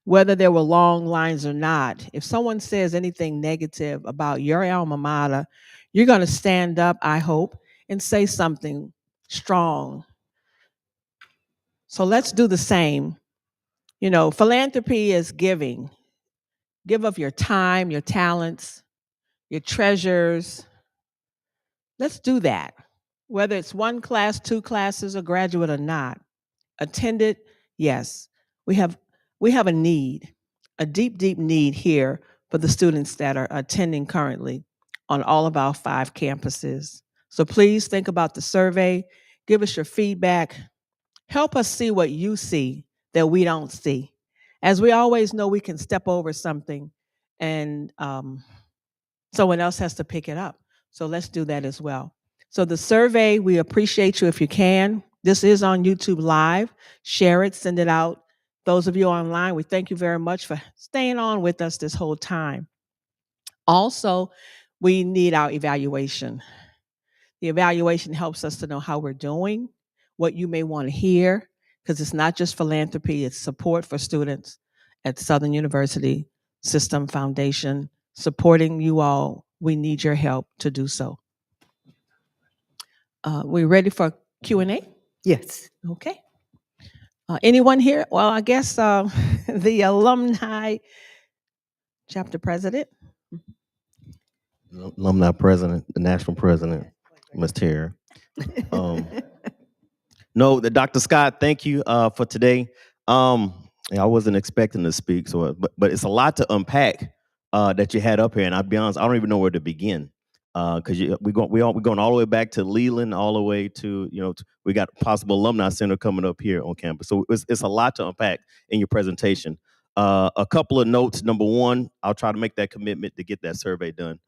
whether there were long lines or not. If someone says anything negative about your alma mater, you're going to stand up, I hope, and say something strong. So let's do the same. Philanthropy is giving. Give of your time, your talents, your treasures. Let's do that. Whether it's one class, two classes, or graduate or not. Attended, yes. We have a need, a deep, deep need here for the students that are attending currently on all of our 5 campuses. So please think about the survey, give us your feedback, help us see what you see that we don't see. As we always know, we can step over something and someone else has to pick it up. So let's do that as well. So the survey, we appreciate you if you can. This is on YouTube Live. Share it, send it out. Those of you online, we thank you very much for staying on with us this whole time. Also, we need our evaluation. The evaluation helps us to know how we're doing, what you may want to hear, because it's not just philanthropy, it's support for students at Southern University System Foundation, supporting you all. We need your help to do so. We ready for Q&A? Yes. Okay. Anyone here? Well, I guess the alumni chapter president. Alumni president, the national president, Ms. Terry. No, Dr. Scott, thank you for today. I wasn't expecting to speak, but it's a lot to unpack that you had up here, and I'll be honest, I don't even know where to begin because we're going all the way back to Leland, all the way to we got possible alumni center coming up here on campus, so it's a lot to unpack in your presentation. A couple of notes. Number one, I'll try to make that commitment to get that survey done.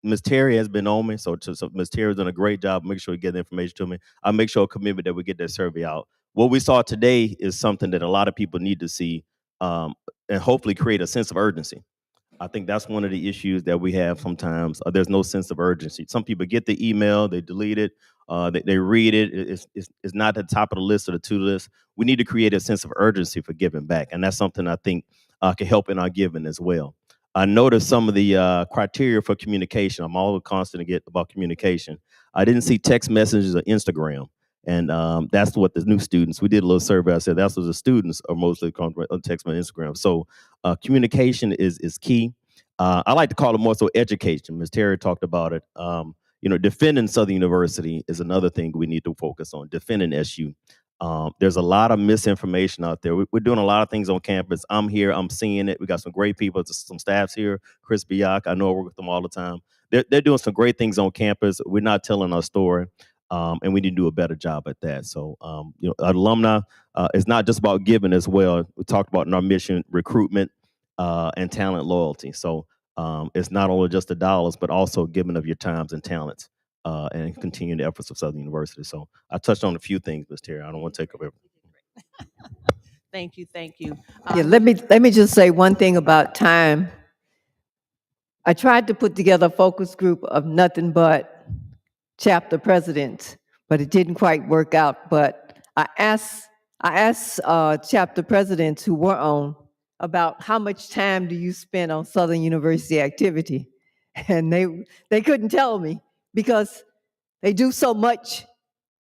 Ms. Terry has been on me, so Ms. Terry's done a great job. Make sure you get the information to me. I'll make sure a commitment that we get that survey out. What we saw today is something that a lot of people need to see, and hopefully create a sense of urgency. I think that's one of the issues that we have sometimes. There's no sense of urgency. Some people get the email, they delete it, they read it. It's not at the top of the list or the to-do list. We need to create a sense of urgency for giving back, and that's something I think can help in our giving as well. I noticed some of the criteria for communication. I'm always constant to get about communication. I didn't see text messages or Instagram. And that's what the new students, we did a little survey. I said that's what the students are mostly on text and Instagram. So communication is key. I like to call it more so education. Ms. Terry talked about it. Defending Southern University is another thing we need to focus on, defending SU. There's a lot of misinformation out there. We're doing a lot of things on campus. I'm here, I'm seeing it. We got some great people, some staffs here. Chris Biak, I know I work with them all the time. They're doing some great things on campus. We're not telling our story. And we need to do a better job at that. So, alumni is not just about giving as well. We talked about in our mission, recruitment and talent loyalty. So it's not only just the dollars, but also giving of your times and talents and continuing the efforts of Southern University. So I touched on a few things, Ms. Terry. I don't want to take up everything. Thank you, thank you. Yeah, let me just say one thing about time. I tried to put together a focus group of nothing but chapter presidents, but it didn't quite work out. But I asked chapter presidents who were on about how much time do you spend on Southern University activity, and they couldn't tell me because they do so much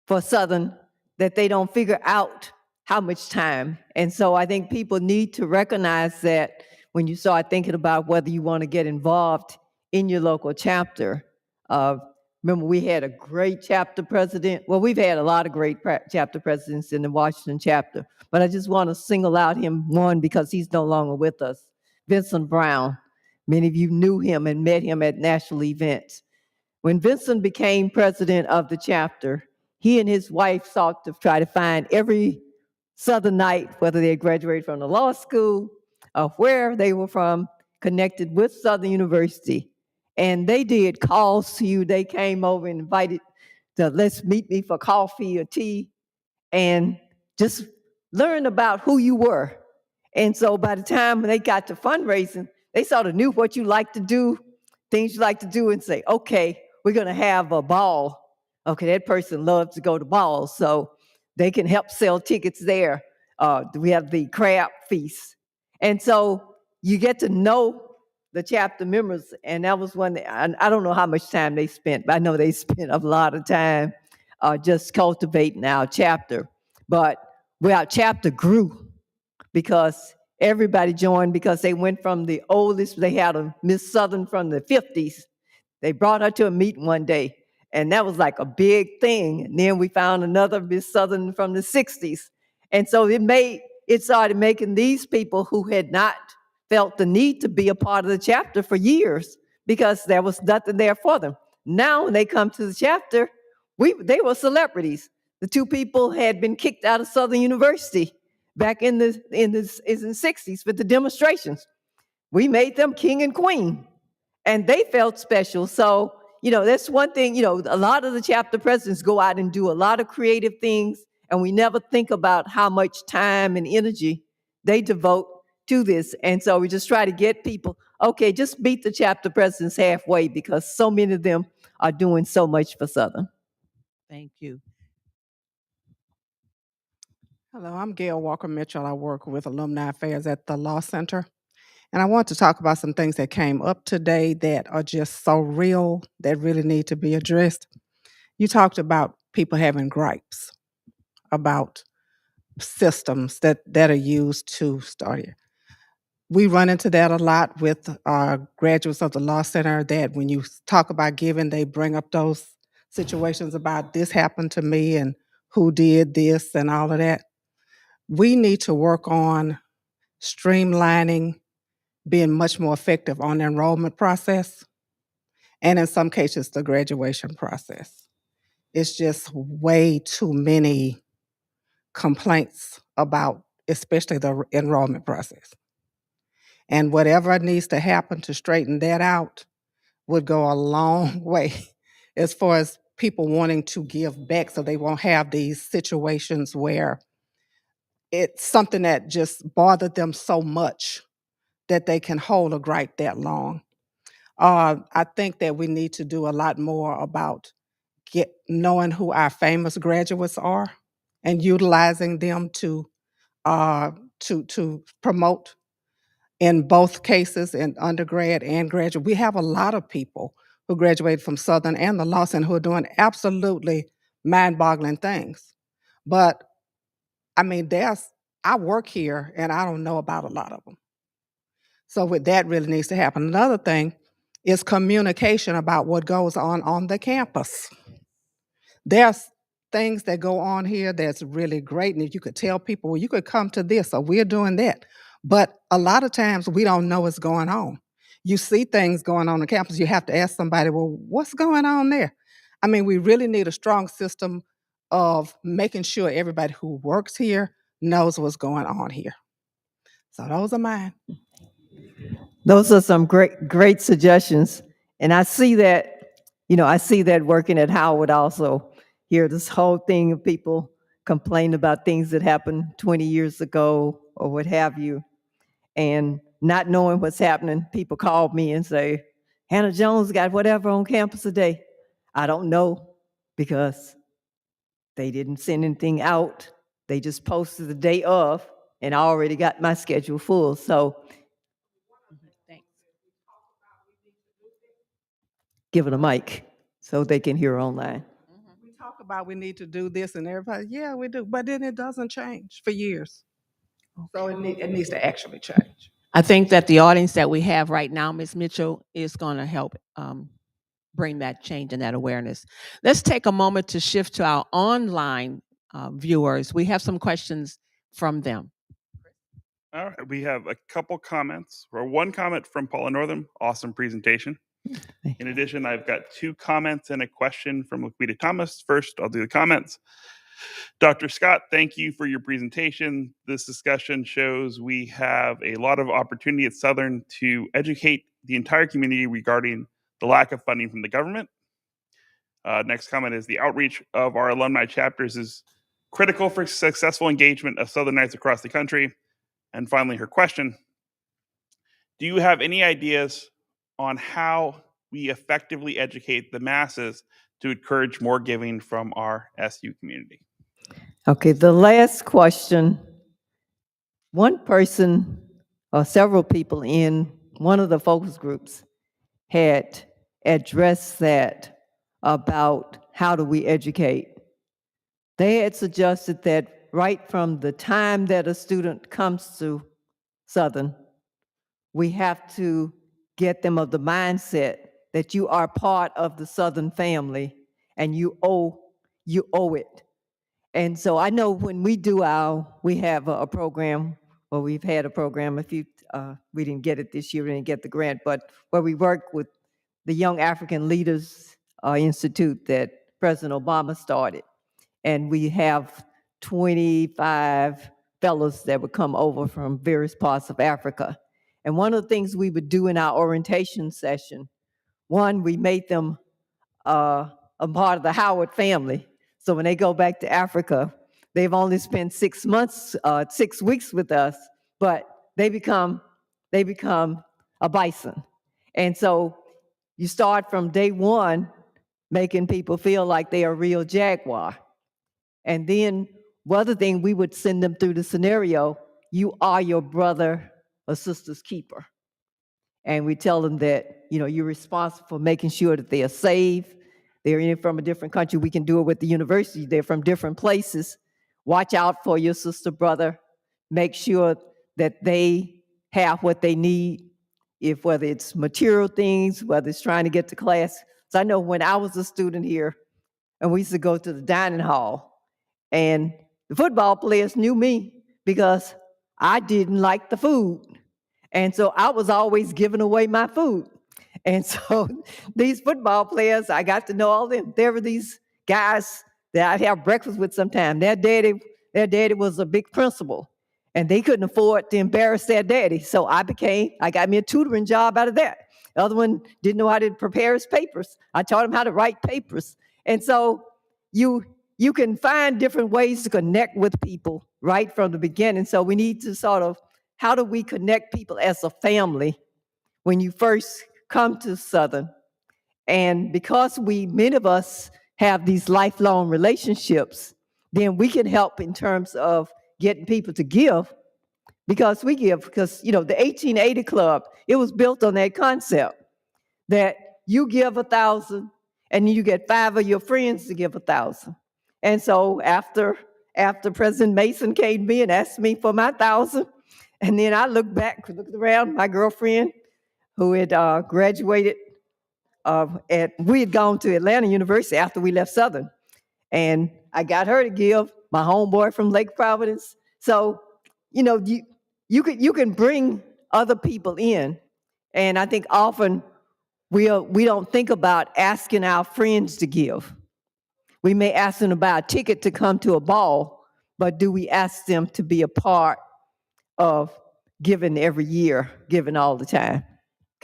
for Southern that they don't figure out how much time. And so I think people need to recognize that when you start thinking about whether you want to get involved in your local chapter. Remember, we had a great chapter president. Well, we've had a lot of great chapter presidents in the Washington chapter, but I just want to single out him one because he's no longer with us. Vincent Brown. Many of you knew him and met him at national events. When Vincent became president of the chapter, he and his wife sought to try to find every Southernite, whether they had graduated from the law school or where they were from, connected with Southern University. And they did calls to you. They came over and invited to let's meet me for coffee or tea and just learn about who you were. And so by the time they got to fundraising, they sort of knew what you like to do, things you like to do, and say, okay, we're going to have a ball. Okay, that person loves to go to balls, so they can help sell tickets there. We have the crab feast. And so you get to know the chapter members, and that was one, I don't know how much time they spent, but I know they spent a lot of time just cultivating our chapter. But our chapter grew because everybody joined because they went from the oldest, they had a Miss Southern from the 50s. They brought her to a meeting one day, and that was like a big thing. And then we found another Miss Southern from the 60s. And so it started making these people who had not felt the need to be a part of the chapter for years because there was nothing there for them. Now when they come to the chapter, they were celebrities. The two people had been kicked out of Southern University back in the 60s with the demonstrations. We made them king and queen, and they felt special. So, that's one thing, a lot of the chapter presidents go out and do a lot of creative things, and we never think about how much time and energy they devote to this. And so we just try to get people, okay, just meet the chapter presidents halfway because so many of them are doing so much for Southern. Thank you. Hello, I'm Gail Walker Mitchell. I work with Alumni Affairs at the Law Center. And I want to talk about some things that came up today that are just so real that really need to be addressed. You talked about people having gripes about systems that are used to start here. We run into that a lot with graduates of the Law Center, that when you talk about giving, they bring up those situations about this happened to me and who did this and all of that. We need to work on streamlining, being much more effective on the enrollment process, and in some cases, the graduation process. It's just way too many complaints about, especially the enrollment process. And whatever needs to happen to straighten that out would go a long way as far as people wanting to give back so they won't have these situations where it's something that just bothered them so much that they can hold a gripe that long. I think that we need to do a lot more about knowing who our famous graduates are and utilizing them to promote in both cases, in undergrad and graduate. We have a lot of people who graduated from Southern and the Law Center who are doing absolutely mind-boggling things. But I mean, I work here and I don't know about a lot of them. So that really needs to happen. Another thing is communication about what goes on the campus. There's things that go on here that's really great. And if you could tell people, well, you could come to this or we're doing that. But a lot of times we don't know what's going on. You see things going on campus, you have to ask somebody, well, what's going on there? I mean, we really need a strong system of making sure everybody who works here knows what's going on here. So those are mine. Those are some great suggestions. And I see that, I see that working at Howard also. Hear this whole thing of people complain about things that happened 20 years ago or what have you. And not knowing what's happening, people call me and say, Hannah Jones got whatever on campus today. I don't know because they didn't send anything out. They just posted the day of, and I already got my schedule full. So give it a mic so they can hear online. We talk about we need to do this and everybody, yeah, we do, but then it doesn't change for years. So it needs to actually change. I think that the audience that we have right now, Ms. Mitchell, is going to help bring that change and that awareness. Let's take a moment to shift to our online viewers. We have some questions from them. All right, we have a couple comments, or one comment from Paula Northam. Awesome presentation. In addition, I've got 2 comments and a question from Laquita Thomas. First, I'll do the comments. Dr. Scott, thank you for your presentation. This discussion shows we have a lot of opportunity at Southern to educate the entire community regarding the lack of funding from the government. Next comment is the outreach of our alumni chapters is critical for successful engagement of Southernites across the country. And finally, her question, do you have any ideas on how we effectively educate the masses to encourage more giving from our SU community? Okay, the last question, one person or several people in one of the focus groups had addressed that about how do we educate. They had suggested that right from the time that a student comes to Southern, we have to get them of the mindset that you are part of the Southern family and you owe it. And so I know when we have a program, or we've had a program, we didn't get it this year, we didn't get the grant, but where we work with the Young African Leaders Institute that President Obama started. And we have 25 fellows that would come over from various parts of Africa. And one of the things we would do in our orientation session, one, we made them a part of the Howard family. So when they go back to Africa, they've only spent 6 months, 6 weeks with us, but they become a bison. And so you start from day one making people feel like they are a real jaguar. And then one other thing, we would send them through the scenario, you are your brother or sister's keeper. And we tell them that, you're responsible for making sure that they are safe. They're in from a different country. We can do it with the university. They're from different places. Watch out for your sister, brother. Make sure that they have what they need, whether it's material things, whether it's trying to get to class. So I know when I was a student here, and we used to go to the dining hall, and the football players knew me because I didn't like the food. And so I was always giving away my food. And so these football players, I got to know all of them. There were these guys that I'd have breakfast with sometime. Their daddy was a big principal, and they couldn't afford to embarrass their daddy. So I got me a tutoring job out of that. The other one didn't know how to prepare his papers. I taught him how to write papers. And so you can find different ways to connect with people right from the beginning. So we need to how do we connect people as a family when you first come to Southern? And because many of us have these lifelong relationships, then we can help in terms of getting people to give. because we give, because, the 1880 Club, it was built on that concept that you give 1,000 and you get 5 of your friends to give 1,000. And so after President Mason came to me and asked me for my 1,000, and then I looked around, my girlfriend who had graduated, we had gone to Atlanta University after we left Southern, and I got her to give, my homeboy from Lake Providence. So, you can bring other people in, and I think often we don't think about asking our friends to give. We may ask them to buy a ticket to come to a ball, but do we ask them to be a part of giving every year, giving all the time?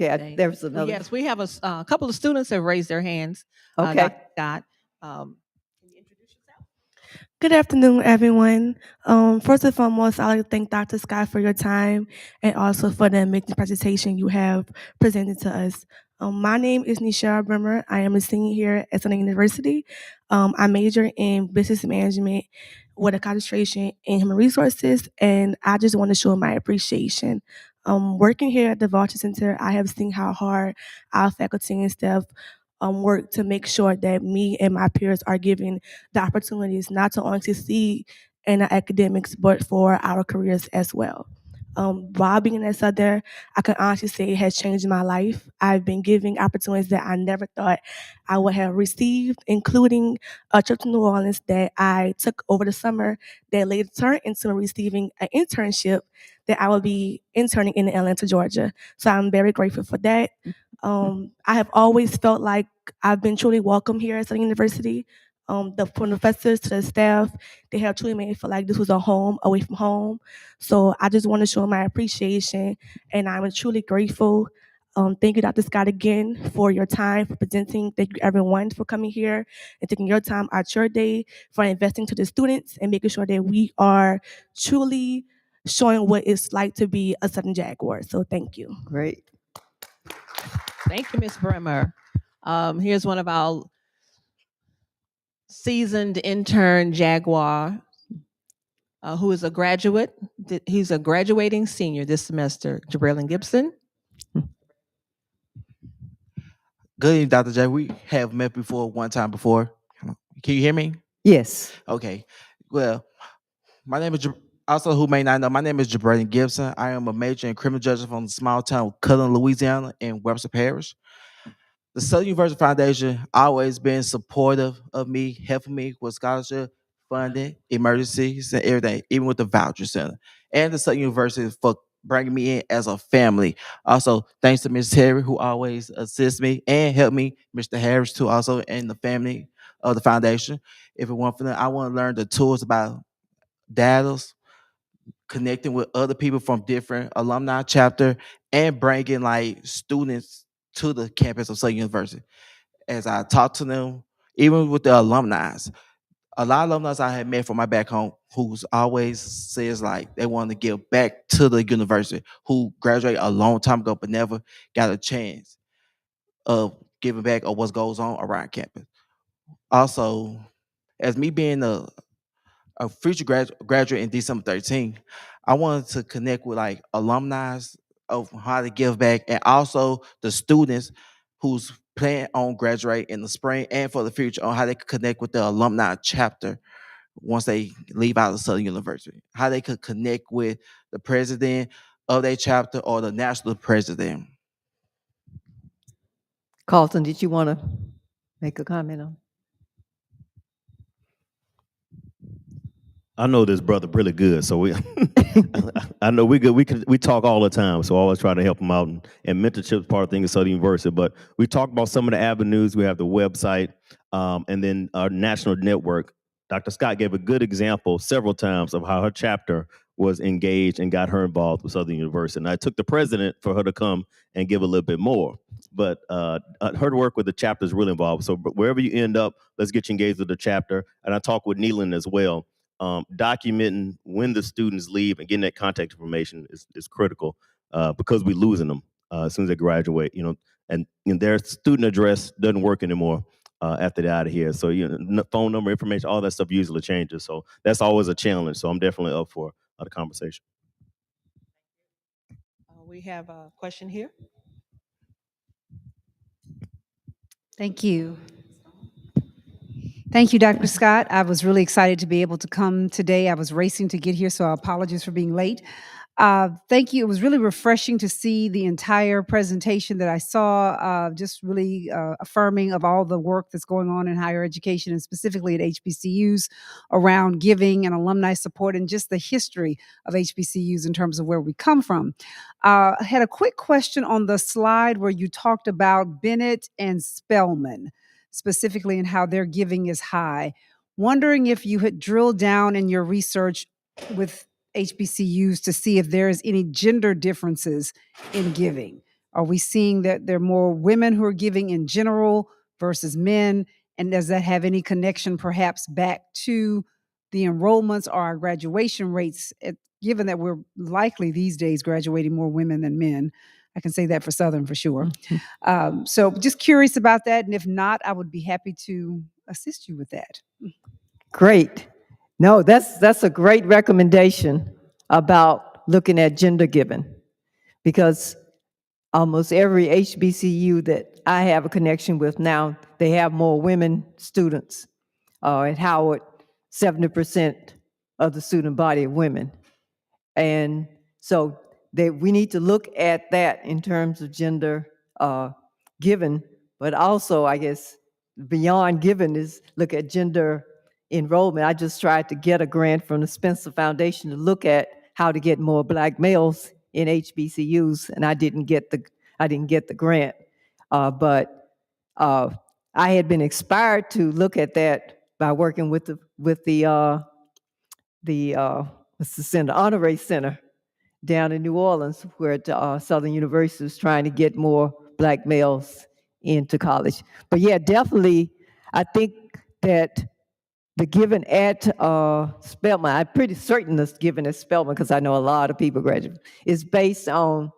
Okay, there's another. Yes, we have a couple of students have raised their hands. Okay. Dr. Scott. Can you introduce yourself? Good afternoon, everyone. First and foremost, I'd like to thank Dr. Scott for your time and also for the amazing presentation you have presented to us. My name is Nishara Brimmer. I am a senior here at Southern University. I major in business management with a concentration in human resources, and I just want to show my appreciation. Working here at the Valdry Center, I have seen how hard our faculty and staff work to make sure that me and my peers are given the opportunities not to only succeed in our academics, but for our careers as well. While being at Southern, I can honestly say it has changed my life. I've been given opportunities that I never thought I would have received, including a trip to New Orleans that I took over the summer that later turned into receiving an internship that I will be interning in Atlanta, Georgia. So I'm very grateful for that. I have always felt like I've been truly welcome here at Southern University. From the professors to the staff, they have truly made me feel like this was a home away from home. So I just want to show my appreciation, and I'm truly grateful. Thank you, Dr. Scott, again for your time, for presenting. Thank you, everyone, for coming here and taking your time out your day for investing to the students and making sure that we are truly showing what it's like to be a Southern Jaguar. So thank you. Great. Thank you, Ms. Bremer. Here's one of our seasoned intern Jaguar, who is a graduate. He's a graduating senior this semester, Jabrelin Gibson. Good evening, Dr. J. We have met before one time before. Can you hear me? Yes. Okay. Well, my name is also, who may not know, my name is Jabrelin Gibson. I am a major in criminal justice from the small town of Cullen, Louisiana, in Webster Parish. The Southern University Foundation always been supportive of me, helping me with scholarship, funding, emergencies, and everything, even with the Voucher Center. And the Southern University for bringing me in as a family. Also, thanks to Ms. Terry, who always assists me and help me, Mr. Harris, too, also, and the family of the foundation. If it weren't for them, I want to learn the tools about data, connecting with other people from different alumni chapter, and bringing like students to the campus of Southern University. As I talk to them, even with the alumni, a lot of alumni I had met from my back home who's always says like they want to give back to the university, who graduated a long time ago but never got a chance of giving back or what goes on around campus. Also, as me being a future graduate in December 13, I wanted to connect with like alumni of how to give back, and also the students who's planning on graduate in the spring and for the future on how they could connect with the alumni chapter once they leave out of Southern University, how they could connect with the president of their chapter or the national president. Carlton, did you want to make a comment on? I know this brother really good, so we I know we good. We talk all the time, so I always try to help him out. And mentorship is part of the thing at Southern University. But we talk about some of the avenues. We have the website, and then our national network. Dr. Scott gave a good example several times of how her chapter was engaged and got her involved with Southern University. And I took the president for her to come and give a little bit more. But her work with the chapter is really involved. So wherever you end up, let's get you engaged with the chapter. And I talk with Neelan as well. Documenting when the students leave and getting that contact information is critical because we're losing them as soon as they graduate, and their student address doesn't work anymore after they're out of here. So, phone number information, all that stuff usually changes. So that's always a challenge. So I'm definitely up for the conversation. We have a question here. Thank you. Thank you, Dr. Scott. I was really excited to be able to come today. I was racing to get here, so apologies for being late. Thank you. It was really refreshing to see the entire presentation that I saw, just really affirming of all the work that's going on in higher education and specifically at HBCUs around giving and alumni support and just the history of HBCUs in terms of where we come from. I had a quick question on the slide where you talked about Bennett and Spelman, specifically in how their giving is high. Wondering if you had drilled down in your research with HBCUs to see if there is any gender differences in giving. Are we seeing that there are more women who are giving in general versus men? And does that have any connection perhaps back to the enrollments or our graduation rates, given that we're likely these days graduating more women than men? I can say that for Southern for sure. So just curious about that. And if not, I would be happy to assist you with that. Great. No, that's a great recommendation about looking at gender giving, because almost every HBCU that I have a connection with now, they have more women students. At Howard, 70% of the student body are women. And so we need to look at that in terms of gender given, but also, I guess, beyond given is look at gender enrollment. I just tried to get a grant from the Spencer Foundation to look at how to get more Black males in HBCUs, and I didn't get the grant. But I had been inspired to look at that by working with the what's the center, Honore Center down in New Orleans, where Southern University is trying to get more Black males into college. But yeah, definitely, I think that the giving at Spelman, I'm pretty certain it's given at Spelman because I know a lot of people graduate, is based on,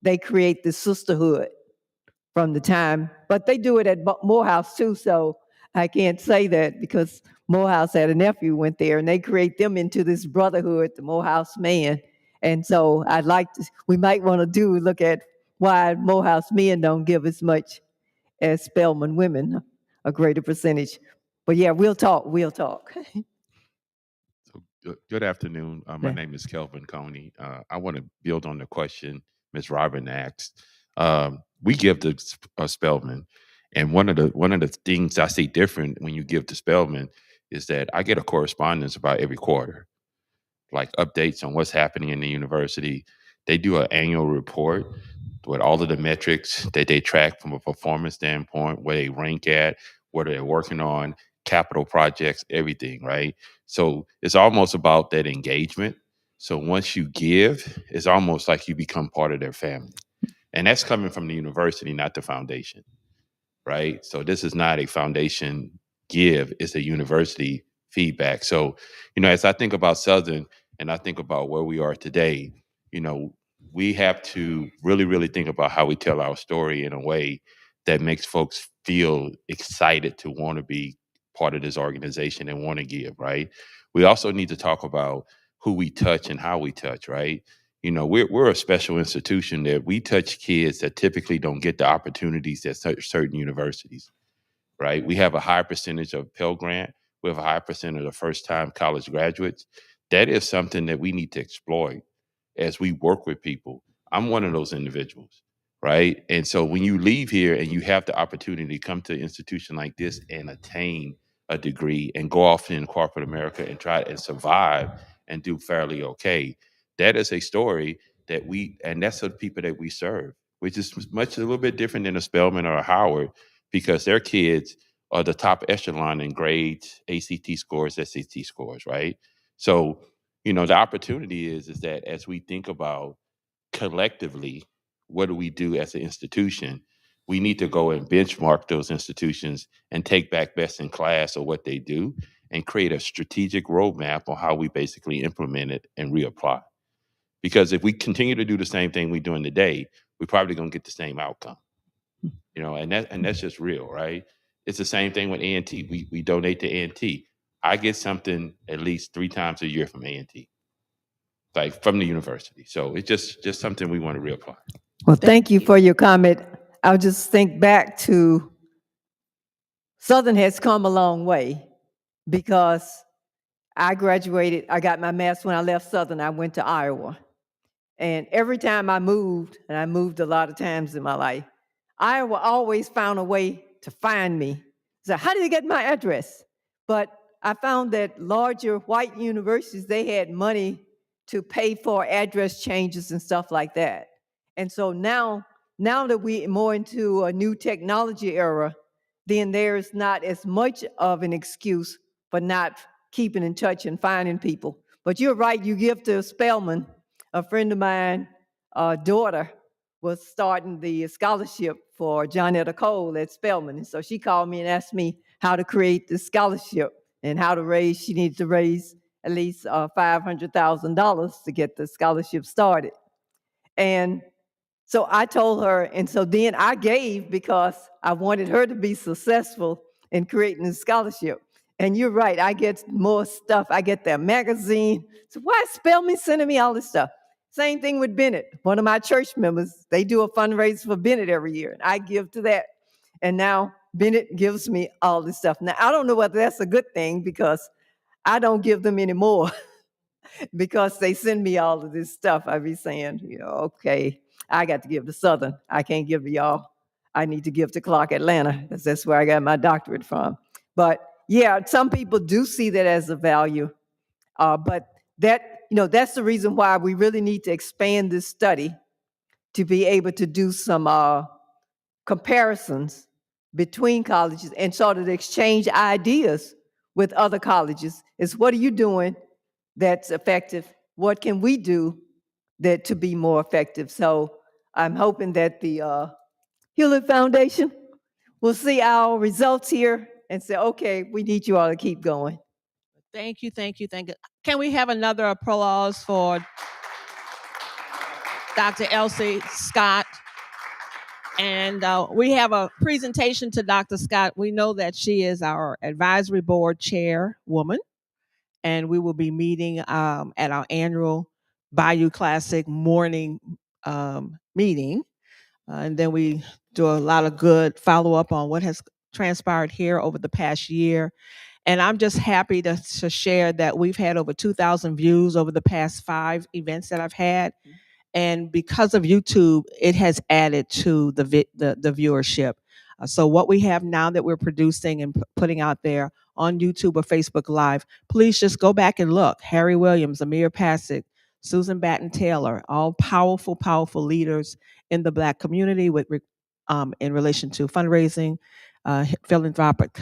they create the sisterhood from the time, but they do it at Morehouse too, so I can't say that because Morehouse had a nephew went there and they create them into this brotherhood, the Morehouse man. And so I'd like to, we might want to look at why Morehouse men don't give as much as Spelman women, a greater percentage. But yeah, we'll talk. Good afternoon. My name is Kelvin Coney. I want to build on the question Ms. Robin asked. We give to Spelman, and one of the things I see different when you give to Spelman is that I get a correspondence about every quarter, like updates on what's happening in the university. They do an annual report with all of the metrics that they track from a performance standpoint, where they rank at, what they're working on, capital projects, everything, right? So it's almost about that engagement. So once you give, it's almost like you become part of their family. And that's coming from the university, not the foundation, right? So this is not a foundation give, it's a university feedback. So, as I think about Southern and I think about where we are today, we have to really, really think about how we tell our story in a way that makes folks feel excited to want to be part of this organization and want to give, right? We also need to talk about who we touch and how we touch, right? We're a special institution that we touch kids that typically don't get the opportunities at certain universities, right? We have a high percentage of Pell Grant. We have a high percentage of first-time college graduates. That is something that we need to exploit as we work with people. I'm one of those individuals, right? And so when you leave here and you have the opportunity to come to an institution like this and attain a degree and go off in corporate America and try and survive and do fairly okay, that is a story and that's the people that we serve, which is much a little bit different than a Spelman or a Howard, because their kids are the top echelon in grades, ACT scores, SAT scores, right? So, the opportunity is that as we think about collectively, what do we do as an institution? We need to go and benchmark those institutions and take back best in class of what they do and create a strategic roadmap on how we basically implement it and reapply. Because if we continue to do the same thing we're doing today, we're probably going to get the same outcome. And that's just real, right? It's the same thing with A&T. We donate to A&T. I get something at least 3 times a year from A&T. like from the university. So it's just something we want to reapply. Well, thank you for your comment. I'll just think back to Southern has come a long way because I graduated, I got my master's when I left Southern, I went to Iowa. And every time I moved, and I moved a lot of times in my life, Iowa always found a way to find me. So how did they get my address? But I found that larger white universities, they had money to pay for address changes and stuff like that. And so now that we're more into a new technology era, then there's not as much of an excuse for not keeping in touch and finding people. But you're right, you give to Spelman. A friend of mine, daughter, was starting the scholarship for Johnetta Cole at Spelman. And so she called me and asked me how to create the scholarship and how to raise, she needed to raise at least $500,000 to get the scholarship started. And so I told her, and so then I gave because I wanted her to be successful in creating the scholarship. And you're right, I get more stuff. I get their magazine. So why is Spelman sending me all this stuff? Same thing with Bennett. One of my church members, they do a fundraiser for Bennett every year, and I give to that. And now Bennett gives me all this stuff. Now, I don't know whether that's a good thing because I don't give them anymore because they send me all of this stuff. I be saying, okay, I got to give to Southern. I can't give to y'all. I need to give to Clark Atlanta because that's where I got my doctorate from. But yeah, some people do see that as a value. But that's the reason why we really need to expand this study to be able to do some comparisons between colleges and sort of exchange ideas with other colleges. Is what are you doing that's effective? What can we do that to be more effective? So I'm hoping that the Hewlett Foundation will see our results here and say, okay, we need you all to keep going. Thank you, thank you, thank you. Can we have another applause for Dr. Elsie Scott? And we have a presentation to Dr. Scott. We know that she is our advisory board chairwoman, and we will be meeting at our annual Bayou Classic morning meeting. And then we do a lot of good follow-up on what has transpired here over the past year. And I'm just happy to share that we've had over 2,000 views over the past 5 events that I've had. And because of YouTube, it has added to the viewership. So what we have now that we're producing and putting out there on YouTube or Facebook Live, please just go back and look. Harry Williams, Amir Pasick, Susan Batten Taylor, all powerful, powerful leaders in the Black community with in relation to fundraising, philanthropic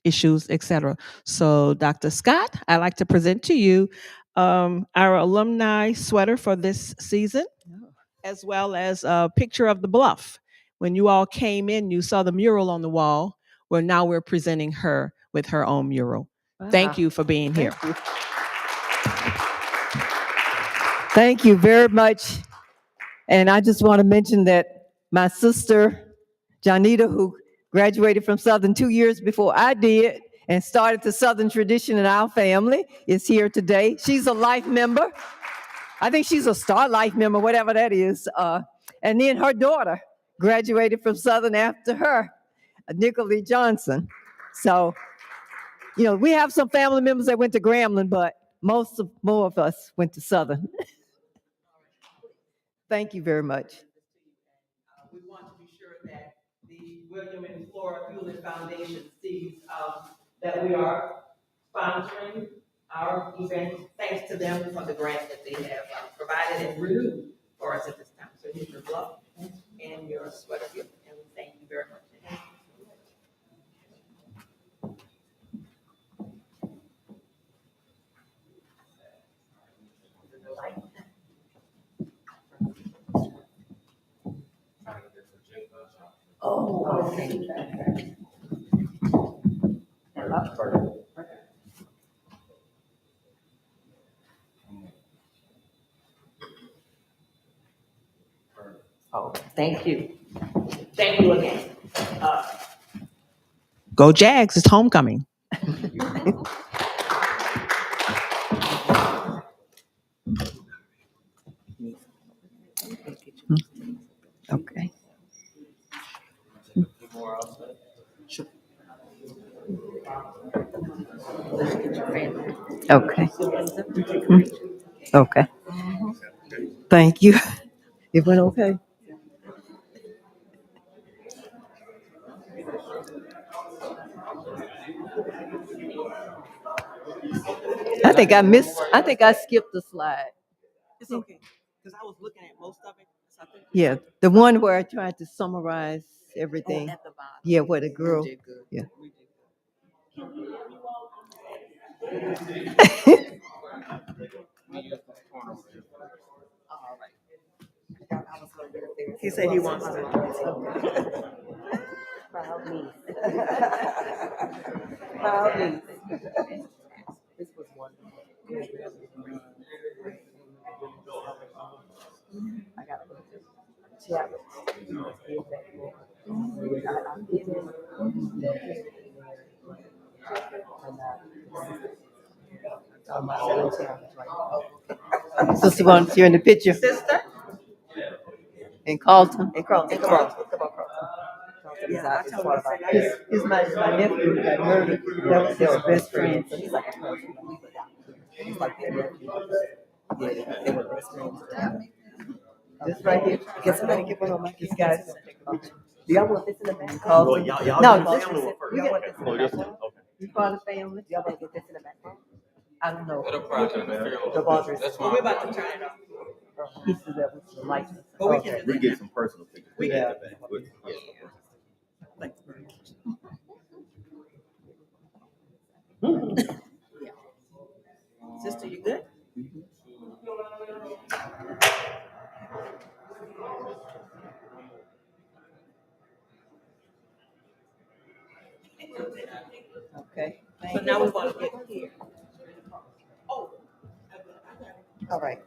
issues, etc. So Dr. Scott, I'd like to present to you our alumni sweater for this season, as well as a picture of the bluff. When you all came in, you saw the mural on the wall, where now we're presenting her with her own mural. Thank you for being here. Thank you very much. And I just want to mention that my sister, Janita, who graduated from Southern 2 years before I did and started the Southern tradition in our family, is here today. She's a life member. I think she's a Star Life member, whatever that is. And then her daughter graduated from Southern after her, Nicole Johnson. So, we have some family members that went to Grambling, but more of us went to Southern. Thank you very much. We want to be sure that the William and Flora Hewlett Foundation sees that we are sponsoring our event, thanks to them for the grant that they have provided and renewed for us at this time. So here's your glove and your sweater gift, and thank you very much. Oh, okay. Oh, thank you. Thank you again. Go Jags, it's homecoming. Okay. Okay. Thank you. It went okay. I think I skipped the slide. It's okay, because I was looking at most of it. So I think Yeah, the one where I tried to summarize everything. at the bottom. Yeah, where the girl. We did good. Yeah. We did all right. He said he wants to. Proud niece. Proud niece. This was wonderful. I got to put this chat. Sister wants you in the picture. Sister? In Carlton. In Carlton. Come on. Come on, Carlton. Yeah, I told him. His my nephew got murdered. That was his best friend. So he's like a cousin. He's like their nephew. Yeah, they were best friends. This right here. Get somebody get one on my kids, guys. Do y'all want this in the back? Well, y'all No, do the this family is one first. we got this in the Oh, back. this one? Okay. You part of the family? Y'all want to get this in the back? I don't know. It'll probably interfere with The Valdry. That's Well, fine. we're about to turn it off. Pieces that was the license. But we can do We that. get some personal pictures. We Yeah. can. Yeah. Thanks very much. Sister, you good? Okay. So now we want to get here. All right.